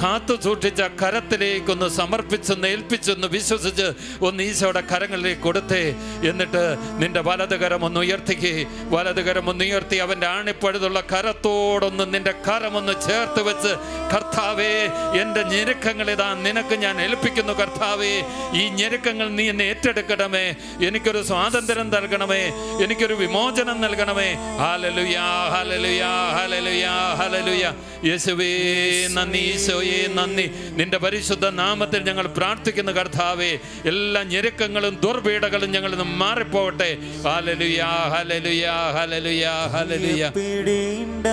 കാത്തു സൂക്ഷിച്ച കരത്തിലേക്കൊന്ന് സമർപ്പിച്ചൊന്ന് ഏൽപ്പിച്ചൊന്ന് വിശ്വസിച്ച് ഒന്ന് ഈശോയുടെ കരങ്ങളിലേക്ക് കൊടുത്തേ. എന്നിട്ട് നിന്റെ വലത് കരം ഒന്ന് ഉയർത്തിക്കേ. വലത് കരം ഒന്ന് ഉയർത്തി അവൻ്റെ ആണിപ്പഴുതുള്ള കരത്തോടൊന്ന് നിന്റെ കരമൊന്ന് ചേർത്ത് വെച്ച്, കർത്താവേ, എൻ്റെ ഞെരുക്കങ്ങളിതാ നിനക്ക് ഞാൻ ഏൽപ്പിക്കുന്നു. കർത്താവേ, ഈ ഞെരുക്കങ്ങൾ നീ എന്നെ ഏറ്റെടുക്കണമേ. എനിക്കൊരു സ്വാതന്ത്ര്യം നൽകണമേ, എനിക്കൊരു വിമോചനം നൽകണമേ. Hallelujah, hallelujah, hallelujah, hallelujah. യേശുവേ നന്ദി, ഈശോയേ നന്ദി. നിന്റെ പരിശുദ്ധ നാമത്തിൽ ഞങ്ങൾ പ്രാർത്ഥിക്കുന്നു കർത്താവേ. എല്ലാ ഞെരുക്കങ്ങളും ദുർപീഡകളും ഞങ്ങളിൽ നിന്ന് മാറിപ്പോകട്ടെ. Hallelujah, hallelujah, hallelujah, hallelujah. ഭയപ്പെടേണ്ട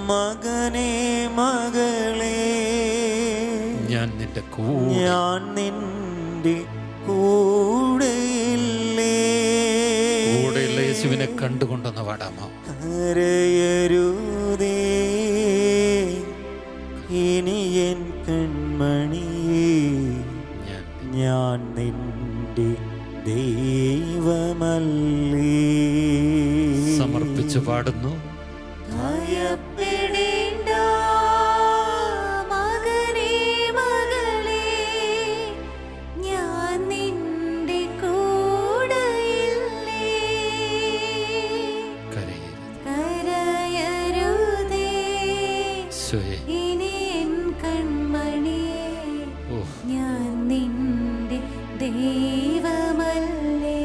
മകനേ മകളേ, ഞാൻ നിന്റെ കൂടെ, ഞാൻ നിന്റെ കൂടെയില്ലേ. കൂടെയുള്ള യേശുവിനെ കണ്ടുകൊണ്ടെന്ന് പാടാമോ? കരയരുതേ ഇനി എൻ കൺമണിയേ, ഞാൻ നിന്റെ ദൈവമല്ലേ. സമർപ്പിച്ചു പാടുന്നു. ഭയപ്പെടേണ്ട മകനേ മകളേ, ഞാൻ നിന്റെ കൂടെയില്ലേ. കരയരുതേ ഇനി എൻ കൺമണിയേ, ഞാൻ നിന്റെ ദൈവമല്ലേ.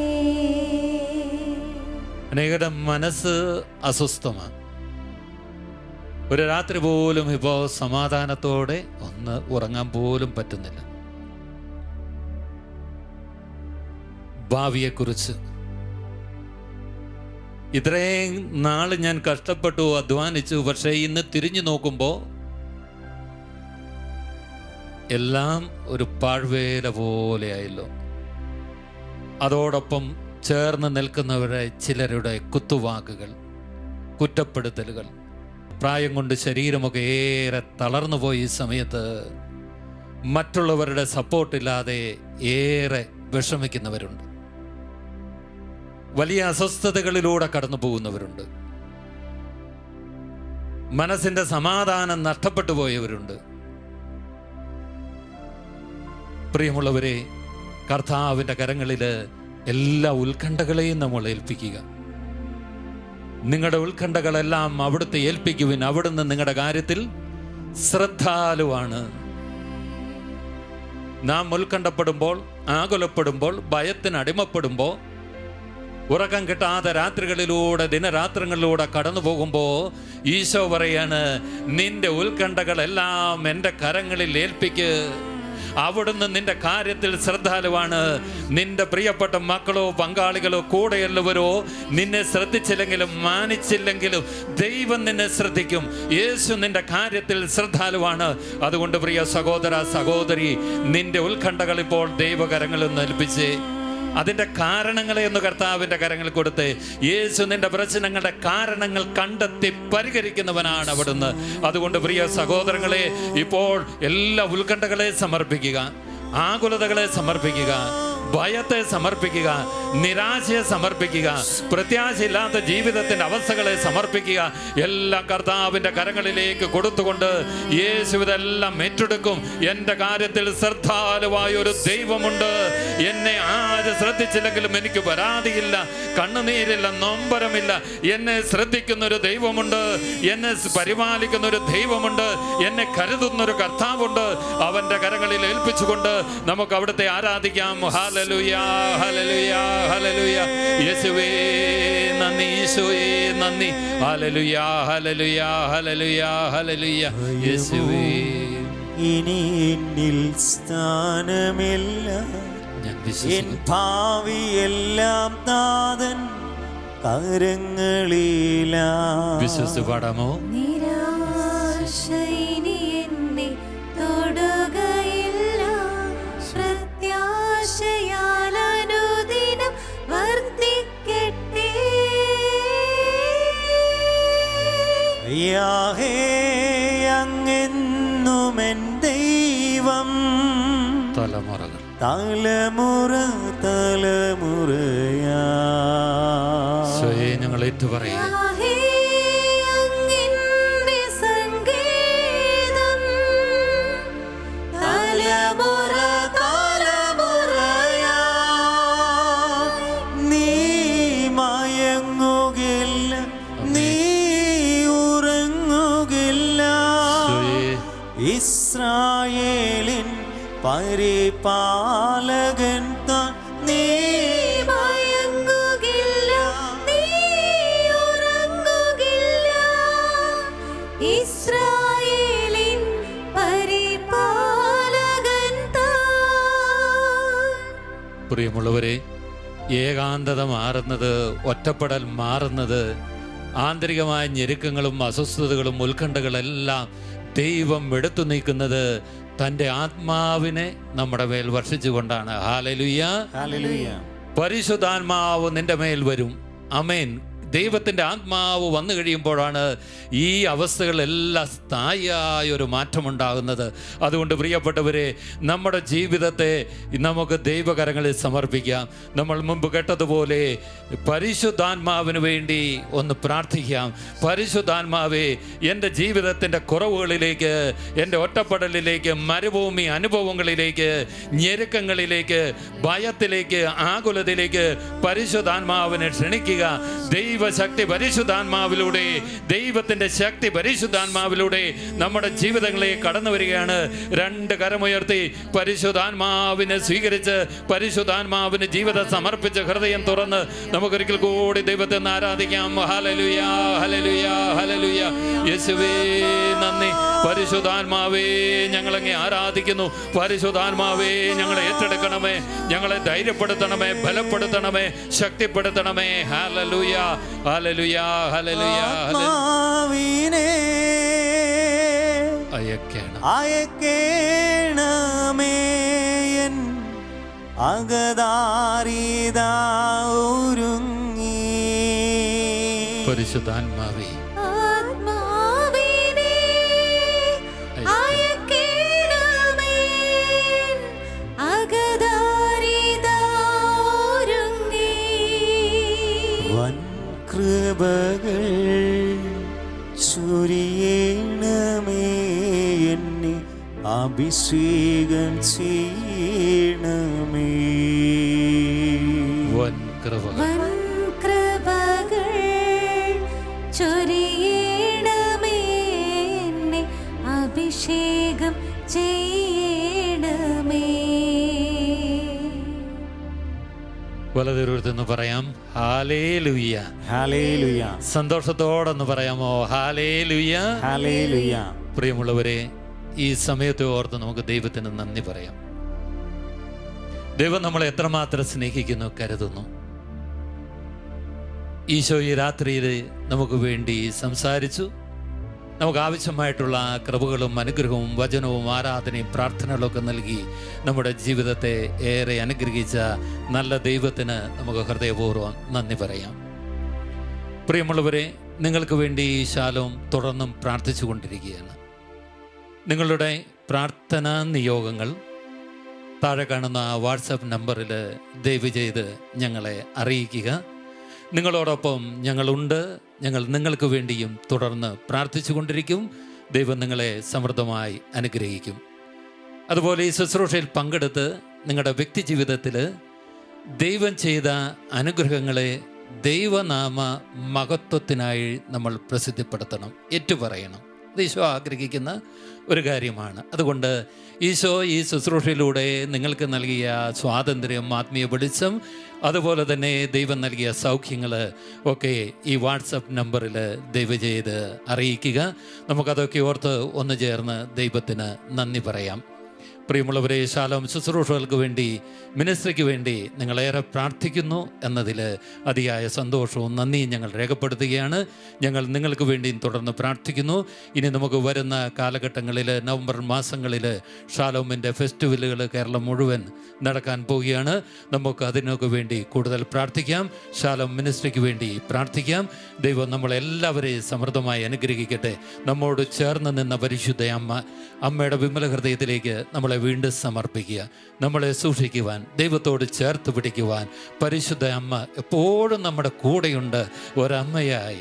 അനേകരുടെ മനസ്സ് അസ്വസ്ഥമാണ്. ഒരു രാത്രി പോലും ഇപ്പോൾ സമാധാനത്തോടെ ഒന്ന് ഉറങ്ങാൻ പോലും പറ്റുന്നില്ല. ഭാവിയെക്കുറിച്ച് ഇത്രയും നാള് ഞാൻ കഷ്ടപ്പെട്ടു, അധ്വാനിച്ചു, പക്ഷേ ഇന്ന് തിരിഞ്ഞു നോക്കുമ്പോൾ എല്ലാം ഒരു പാഴ്വേല പോലെയായല്ലോ. അതോടൊപ്പം ചേർന്ന് നിൽക്കുന്നവരെ ചിലരുടെ കുത്തുവാക്കുകൾ, കുറ്റപ്പെടുത്തലുകൾ, പ്രായം കൊണ്ട് ശരീരമൊക്കെ ഏറെ തളർന്നു പോയി. ഈ സമയത്ത് മറ്റുള്ളവരുടെ സപ്പോർട്ടില്ലാതെ ഏറെ വിഷമിക്കുന്നവരുണ്ട്. വലിയ അസ്വസ്ഥതകളിലൂടെ കടന്നു പോകുന്നവരുണ്ട്. മനസ്സിന്റെ സമാധാനം നഷ്ടപ്പെട്ടു പോയവരുണ്ട്. പ്രിയമുള്ളവരെ, കർത്താവിൻ്റെ കരങ്ങളിൽ എല്ലാ ഉത്കണ്ഠകളെയും നമ്മൾ ഏൽപ്പിക്കുക. നിങ്ങളുടെ ഉത്കണ്ഠകളെല്ലാം അവിടുത്തെ ഏൽപ്പിക്കുവിൻ. അവിടുന്ന് നിങ്ങളുടെ കാര്യത്തിൽ ശ്രദ്ധാലുവാണ്. നാം ഉത്കണ്ഠപ്പെടുമ്പോൾ, ആകുലപ്പെടുമ്പോൾ, ഭയത്തിന് അടിമപ്പെടുമ്പോൾ, ഉറക്കം കിട്ടാത്ത രാത്രികളിലൂടെ, ദിനരാത്രങ്ങളിലൂടെ കടന്നു പോകുമ്പോൾ ഈശോ പറയാണ്, നിന്റെ ഉത്കണ്ഠകളെല്ലാം എൻ്റെ കരങ്ങളിൽ ഏൽപ്പിക്ക്. അവിടുന്ന് നിന്റെ കാര്യത്തിൽ ശ്രദ്ധാലുവാണ്. നിന്റെ പ്രിയപ്പെട്ട മക്കളോ പങ്കാളികളോ കൂടെയുള്ളവരോ നിന്നെ ശ്രദ്ധിച്ചില്ലെങ്കിലും മാനിച്ചില്ലെങ്കിലും ദൈവം നിന്നെ ശ്രദ്ധിക്കും. യേശു നിന്റെ കാര്യത്തിൽ ശ്രദ്ധാലുവാണ്. അതുകൊണ്ട് പ്രിയ സഹോദര സഹോദരി, നിന്റെ ഉത്കണ്ഠകൾ ഇപ്പോൾ ദൈവകരങ്ങളിൽ നിന്ന് ഏൽപ്പിച്ചേ. അതിൻ്റെ കാരണങ്ങളെ ഒന്ന് കർത്താവിൻ്റെ കരങ്ങളിൽ കൊടുത്ത്, യേശു നിന്റെ പ്രശ്നങ്ങളുടെ കാരണങ്ങൾ കണ്ടെത്തി പരിഹരിക്കുന്നവനാണ് അവിടുന്ന്. അതുകൊണ്ട് പ്രിയ സഹോദരങ്ങളെ, ഇപ്പോൾ എല്ലാ ഉത്കണ്ഠകളെ സമർപ്പിക്കുക, ആകുലതകളെ സമർപ്പിക്കുക, ഭയത്തെ സമർപ്പിക്കുക, നിരാശയെ സമർപ്പിക്കുക, പ്രത്യാശയില്ലാത്ത ജീവിതത്തിൻ്റെ അവസ്ഥകളെ സമർപ്പിക്കുക. എല്ലാം കർത്താവിൻ്റെ കരങ്ങളിലേക്ക് കൊടുത്തുകൊണ്ട് യേശു ഇതെല്ലാം ഏറ്റെടുക്കും. എൻ്റെ കാര്യത്തിൽ ശ്രദ്ധാലുവായ ഒരു ദൈവമുണ്ട്. എന്നെ ആര് ശ്രദ്ധിച്ചില്ലെങ്കിലും എനിക്ക് പരാതിയില്ല, കണ്ണുനീരില്ല, നൊമ്പരമില്ല. എന്നെ ശ്രദ്ധിക്കുന്ന ഒരു ദൈവമുണ്ട്, എന്നെ പരിപാലിക്കുന്ന ഒരു ദൈവമുണ്ട്, എന്നെ കരുതുന്നൊരു കർത്താവുണ്ട്. അവൻ്റെ കരങ്ങളിൽ ഏൽപ്പിച്ചുകൊണ്ട് നമുക്ക് അവിടുത്തെ ആരാധിക്കാം. Hallelujah, hallelujah, hallelujah. യേശുവേ നന്ദി, ഈശോയേ നന്ദി. Hallelujah, hallelujah, hallelujah, hallelujah. യേശുവേ ഇനി എന്നിൽ സ്ഥാനമില്ല, ഞാൻ എൻ വിശ്വസിക്കുന്നു. ഭാവിയെല്ലാം നാഥൻ കരങ്ങളിലാ. വിശ്വസിച്ച് പാടാമോ? നിരാശ ഇനി എന്നെ തൊടുകയില്ല, പ്രത്യാശയാൽ അനുദിനം വർദ്ധിക്കട്ടെ. യാഹേ അങ്ങെന്നുമെൻ ദൈവം തലമുറകൾ തലമുറ തലമുറയാ. സ്വയം ഞങ്ങൾ ഏറ്റുപറയുക. യാഹേ അങ്ങിന്റെ സംഗീതം തലമുറ തലമുറയാ. നീ മയങ്ങുകില്ല, നീ ഉറങ്ങുകില്ല. സ്വയം ഇസ്രായേലിൻ പരിപാലകൻ താൻ. നീ മയങ്ങുകില്ല, നീ ഉറങ്ങുകില്ല. ഇസ്രായേലിൻ പരിപാലകൻ താൻ. പ്രിയമുള്ളവരെ, ഏകാന്തത മാറുന്നത്, ഒറ്റപ്പെടൽ മാറുന്നത്, ആന്തരികമായ ഞെരുക്കങ്ങളും അസ്വസ്ഥതകളും ഉത്കണ്ഠകളെല്ലാം ദൈവം എടുത്തു നീക്കുന്നത് തൻ്റെ ആത്മാവിനെ നമ്മുടെ മേൽ വർഷിച്ചുകൊണ്ടാണ്. ഹല്ലേലൂയ. ഹല്ലേലൂയ. പരിശുദ്ധാത്മാവ് നിന്റെ മേൽ വരും. ആമേൻ. ദൈവത്തിൻ്റെ ആത്മാവ് വന്നു കഴിയുമ്പോഴാണ് ഈ അവസ്ഥകളെല്ലാം സ്ഥായിയായൊരു മാറ്റമുണ്ടാകുന്നത്. അതുകൊണ്ട് പ്രിയപ്പെട്ടവരെ, നമ്മുടെ ജീവിതത്തെ നമുക്ക് ദൈവകരങ്ങളിൽ സമർപ്പിക്കാം. നമ്മൾ മുമ്പ് കേട്ടതുപോലെ പരിശുദ്ധാത്മാവിന് വേണ്ടി ഒന്ന് പ്രാർത്ഥിക്കാം. പരിശുദ്ധാത്മാവേ, എൻ്റെ ജീവിതത്തിൻ്റെ കുറവുകളിലേക്ക്, എൻ്റെ ഒറ്റപ്പെടലിലേക്ക്, മരുഭൂമി അനുഭവങ്ങളിലേക്ക്, ഞെരുക്കങ്ങളിലേക്ക്, ഭയത്തിലേക്ക്, ആകുലതയിലേക്ക് പരിശുദ്ധാത്മാവിനെ ക്ഷണിക്കുക. ദൈവശക്തി പരിശുദ്ധാത്മാവിലൂടെ, ദൈവത്തിൻ്റെ ശക്തി പരിശുദ്ധാത്മാവിലൂടെ നമ്മുടെ ജീവിതങ്ങളിലേക്ക് കടന്നു വരികയാണ്. രണ്ട് കരമുയർത്തി പരിശുദ്ധാത്മാവിനെ സ്വീകരിച്ച്, പരിശുദ്ധാത്മാവിന് ജീവിതം സമർപ്പിച്ച്, ഹൃദയം തുറന്ന് നമുക്കൊരിക്കൽ കൂടി ദൈവത്തെ ഒന്ന് ആരാധിക്കാം. Hallelujah, hallelujah, hallelujah. യേശുവേ നന്ദി. പരിശുദ്ധാത്മാവേ, ഞങ്ങളങ്ങേ ആരാധിക്കുന്നു. പരിശുദ്ധാത്മാവേ, ഞങ്ങളെ ഏറ്റെടുക്കണമേ, ഞങ്ങളെ ധൈര്യപ്പെടുത്തണമേ, ബലപ്പെടുത്തണമേ, ശക്തിപ്പെടുത്തണമേ. Hallelujah, hallelujah, hallelujah. ആത്മാവിനെ അയക്കണം. അയക്കേണമേ എൻ അകതാരിതാ ഒരുങ്ങി. പരിശുദ്ധാത്മാവേ, ആത്മാവിനെ അയക്കേണമേ, അകതാരിതാ ഒരുങ്ങി. വൻ കൃപകൾ ചൊരിയണമേ, എന്നെ അഭിഷേകം ചെയ്യണമേ. വൻ കൃപകൾ, വൻ കൃപകൾ ചൊരിയണമേ, എന്നെ അഭിഷേകം ചെയ്യണമേ. വലതുരുന്ന് പറയാം. ഹല്ലേലൂയ. ഹല്ലേലൂയ. സന്തോഷത്തോടൊന്ന് പറയാമോ? Hallelujah, hallelujah. പ്രിയമുള്ളവരെ, ഈ സമയത്തെ ഓർത്ത് നമുക്ക് ദൈവത്തിന് നന്ദി പറയാം. ദൈവം നമ്മളെ എത്രമാത്രം സ്നേഹിക്കുന്നു, കരുതുന്നു. ഈശോ ഈ രാത്രിയിൽ നമുക്ക് വേണ്ടി സംസാരിച്ചു. നമുക്ക് ആവശ്യമായിട്ടുള്ള കൃപകളും അനുഗ്രഹവും വചനവും ആരാധനയും പ്രാർത്ഥനകളൊക്കെ നൽകി നമ്മുടെ ജീവിതത്തെ ഏറെ അനുഗ്രഹിച്ച നല്ല ദൈവത്തിന് നമുക്ക് ഹൃദയപൂർവ്വം നന്ദി പറയാം. പ്രിയമുള്ളവരെ, നിങ്ങൾക്ക് വേണ്ടി ശാലോം തുടർന്നും പ്രാർത്ഥിച്ചു കൊണ്ടിരിക്കുകയാണ്. നിങ്ങളുടെ പ്രാർത്ഥനാ നിയോഗങ്ങൾ താഴെ കാണുന്ന വാട്സാപ്പ് നമ്പറിൽ ദയവ് ചെയ്ത് ഞങ്ങളെ അറിയിക്കുക. നിങ്ങളോടൊപ്പം ഞങ്ങളുണ്ട്. ഞങ്ങൾ നിങ്ങൾക്ക് വേണ്ടിയും തുടർന്ന് പ്രാർത്ഥിച്ചു കൊണ്ടിരിക്കും. ദൈവം നിങ്ങളെ സമൃദ്ധമായി അനുഗ്രഹിക്കും. അതുപോലെ ഈ ശുശ്രൂഷയിൽ പങ്കെടുത്ത് നിങ്ങളുടെ വ്യക്തി ജീവിതത്തിൽ ദൈവം ചെയ്ത അനുഗ്രഹങ്ങളെ ദൈവനാമ മഹത്വത്തിനായി നമ്മൾ പ്രസിദ്ധിപ്പെടുത്തണം, ഏറ്റുപറയണം. ഈശോ ആഗ്രഹിക്കുന്ന ഒരു കാര്യമാണ്. അതുകൊണ്ട് ഈശോ ഈ ശുശ്രൂഷയിലൂടെ നിങ്ങൾക്ക് നൽകിയ സ്വാതന്ത്ര്യം, ആത്മീയ വെളിച്ചം, അതുപോലെ തന്നെ ദൈവം നൽകിയ സൗഖ്യങ്ങൾ ഒക്കെ ഈ വാട്സപ്പ് നമ്പറിൽ ദയവ് ചെയ്ത് അറിയിക്കുക. നമുക്കതൊക്കെ ഓർത്ത് ഒന്ന് ചേർന്ന് ദൈവത്തിന് നന്ദി പറയാം. പ്രിയമുള്ളവരെ, ശാലോം ശുശ്രൂഷകൾക്ക് വേണ്ടി, മിനിസ്ട്രിക്ക് വേണ്ടി നിങ്ങളേറെ പ്രാർത്ഥിക്കുന്നു എന്നതിൽ അതിയായ സന്തോഷവും നന്ദിയും ഞങ്ങൾ രേഖപ്പെടുത്തുകയാണ്. ഞങ്ങൾ നിങ്ങൾക്ക് വേണ്ടിയും തുടർന്ന് പ്രാർത്ഥിക്കുന്നു. ഇനി നമുക്ക് വരുന്ന കാലഘട്ടങ്ങളിൽ, നവംബർ മാസങ്ങളിൽ ശാലോമിൻ്റെ ഫെസ്റ്റിവലുകൾ കേരളം മുഴുവൻ നടക്കാൻ പോവുകയാണ്. നമുക്ക് അതിനൊക്കെ വേണ്ടി കൂടുതൽ പ്രാർത്ഥിക്കാം. ശാലോം മിനിസ്ട്രിക്ക് വേണ്ടി പ്രാർത്ഥിക്കാം. ദൈവം നമ്മളെല്ലാവരെയും സമൃദ്ധമായി അനുഗ്രഹിക്കട്ടെ. നമ്മോട് ചേർന്ന് നിന്ന പരിശുദ്ധ അമ്മയുടെ വിമല ഹൃദയത്തിലേക്ക് നമ്മളെ വീണ്ടും സമർപ്പിക്കുക. നമ്മളെ സൂക്ഷിക്കുവാൻ, ദൈവത്തോട് ചേർത്ത് പിടിക്കുവാൻ പരിശുദ്ധ അമ്മ എപ്പോഴും നമ്മുടെ കൂടെയുണ്ട്. ഒരമ്മയായി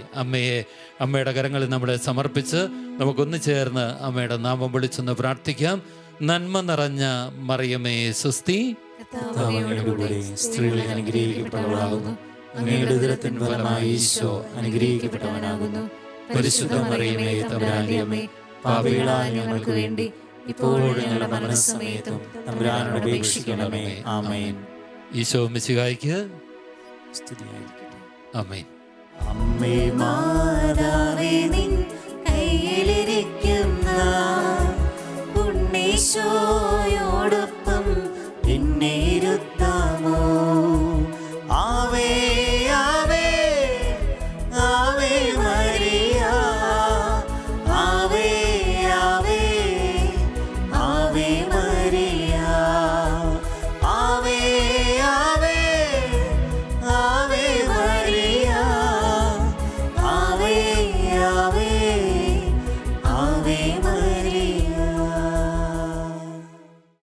അമ്മയുടെ കരങ്ങളിൽ നമ്മളെ സമർപ്പിച്ച് നമുക്കൊന്ന് ചേർന്ന് അമ്മയുടെ നാമം വിളിച്ചൊന്ന് പ്രാർത്ഥിക്കാം. നന്മ നിറഞ്ഞ മറിയമേ സ്വസ്തി, സ്ത്രീകളിൽ അനുഗ്രഹിക്കപ്പെട്ടവളാകുന്നു. അങ്ങയുടെ ഉദരത്തിൻ ഫലമായി ഈശോ അനുഗ്രഹിക്കപ്പെട്ടവനാകുന്നു. പരിശുദ്ധ മറിയമേ തമ്പുരാന്റെ അമ്മേ, പാപികളായ ഞങ്ങൾക്ക് വേണ്ടി ഇപ്പോഴും ഞങ്ങളുടെ മരണസമയത്തും തമ്പുരാനോട് അപേക്ഷിക്കണമേ. ആമേൻ. ഈശോ മിശിഹായ്ക്ക് സ്തുതിയായിരിക്കട്ടെ. ആമേൻ. അമ്മേ മാതാവേ നിൻ കയ്യിലിരിക്കുന്ന ഉണ്ണീശോ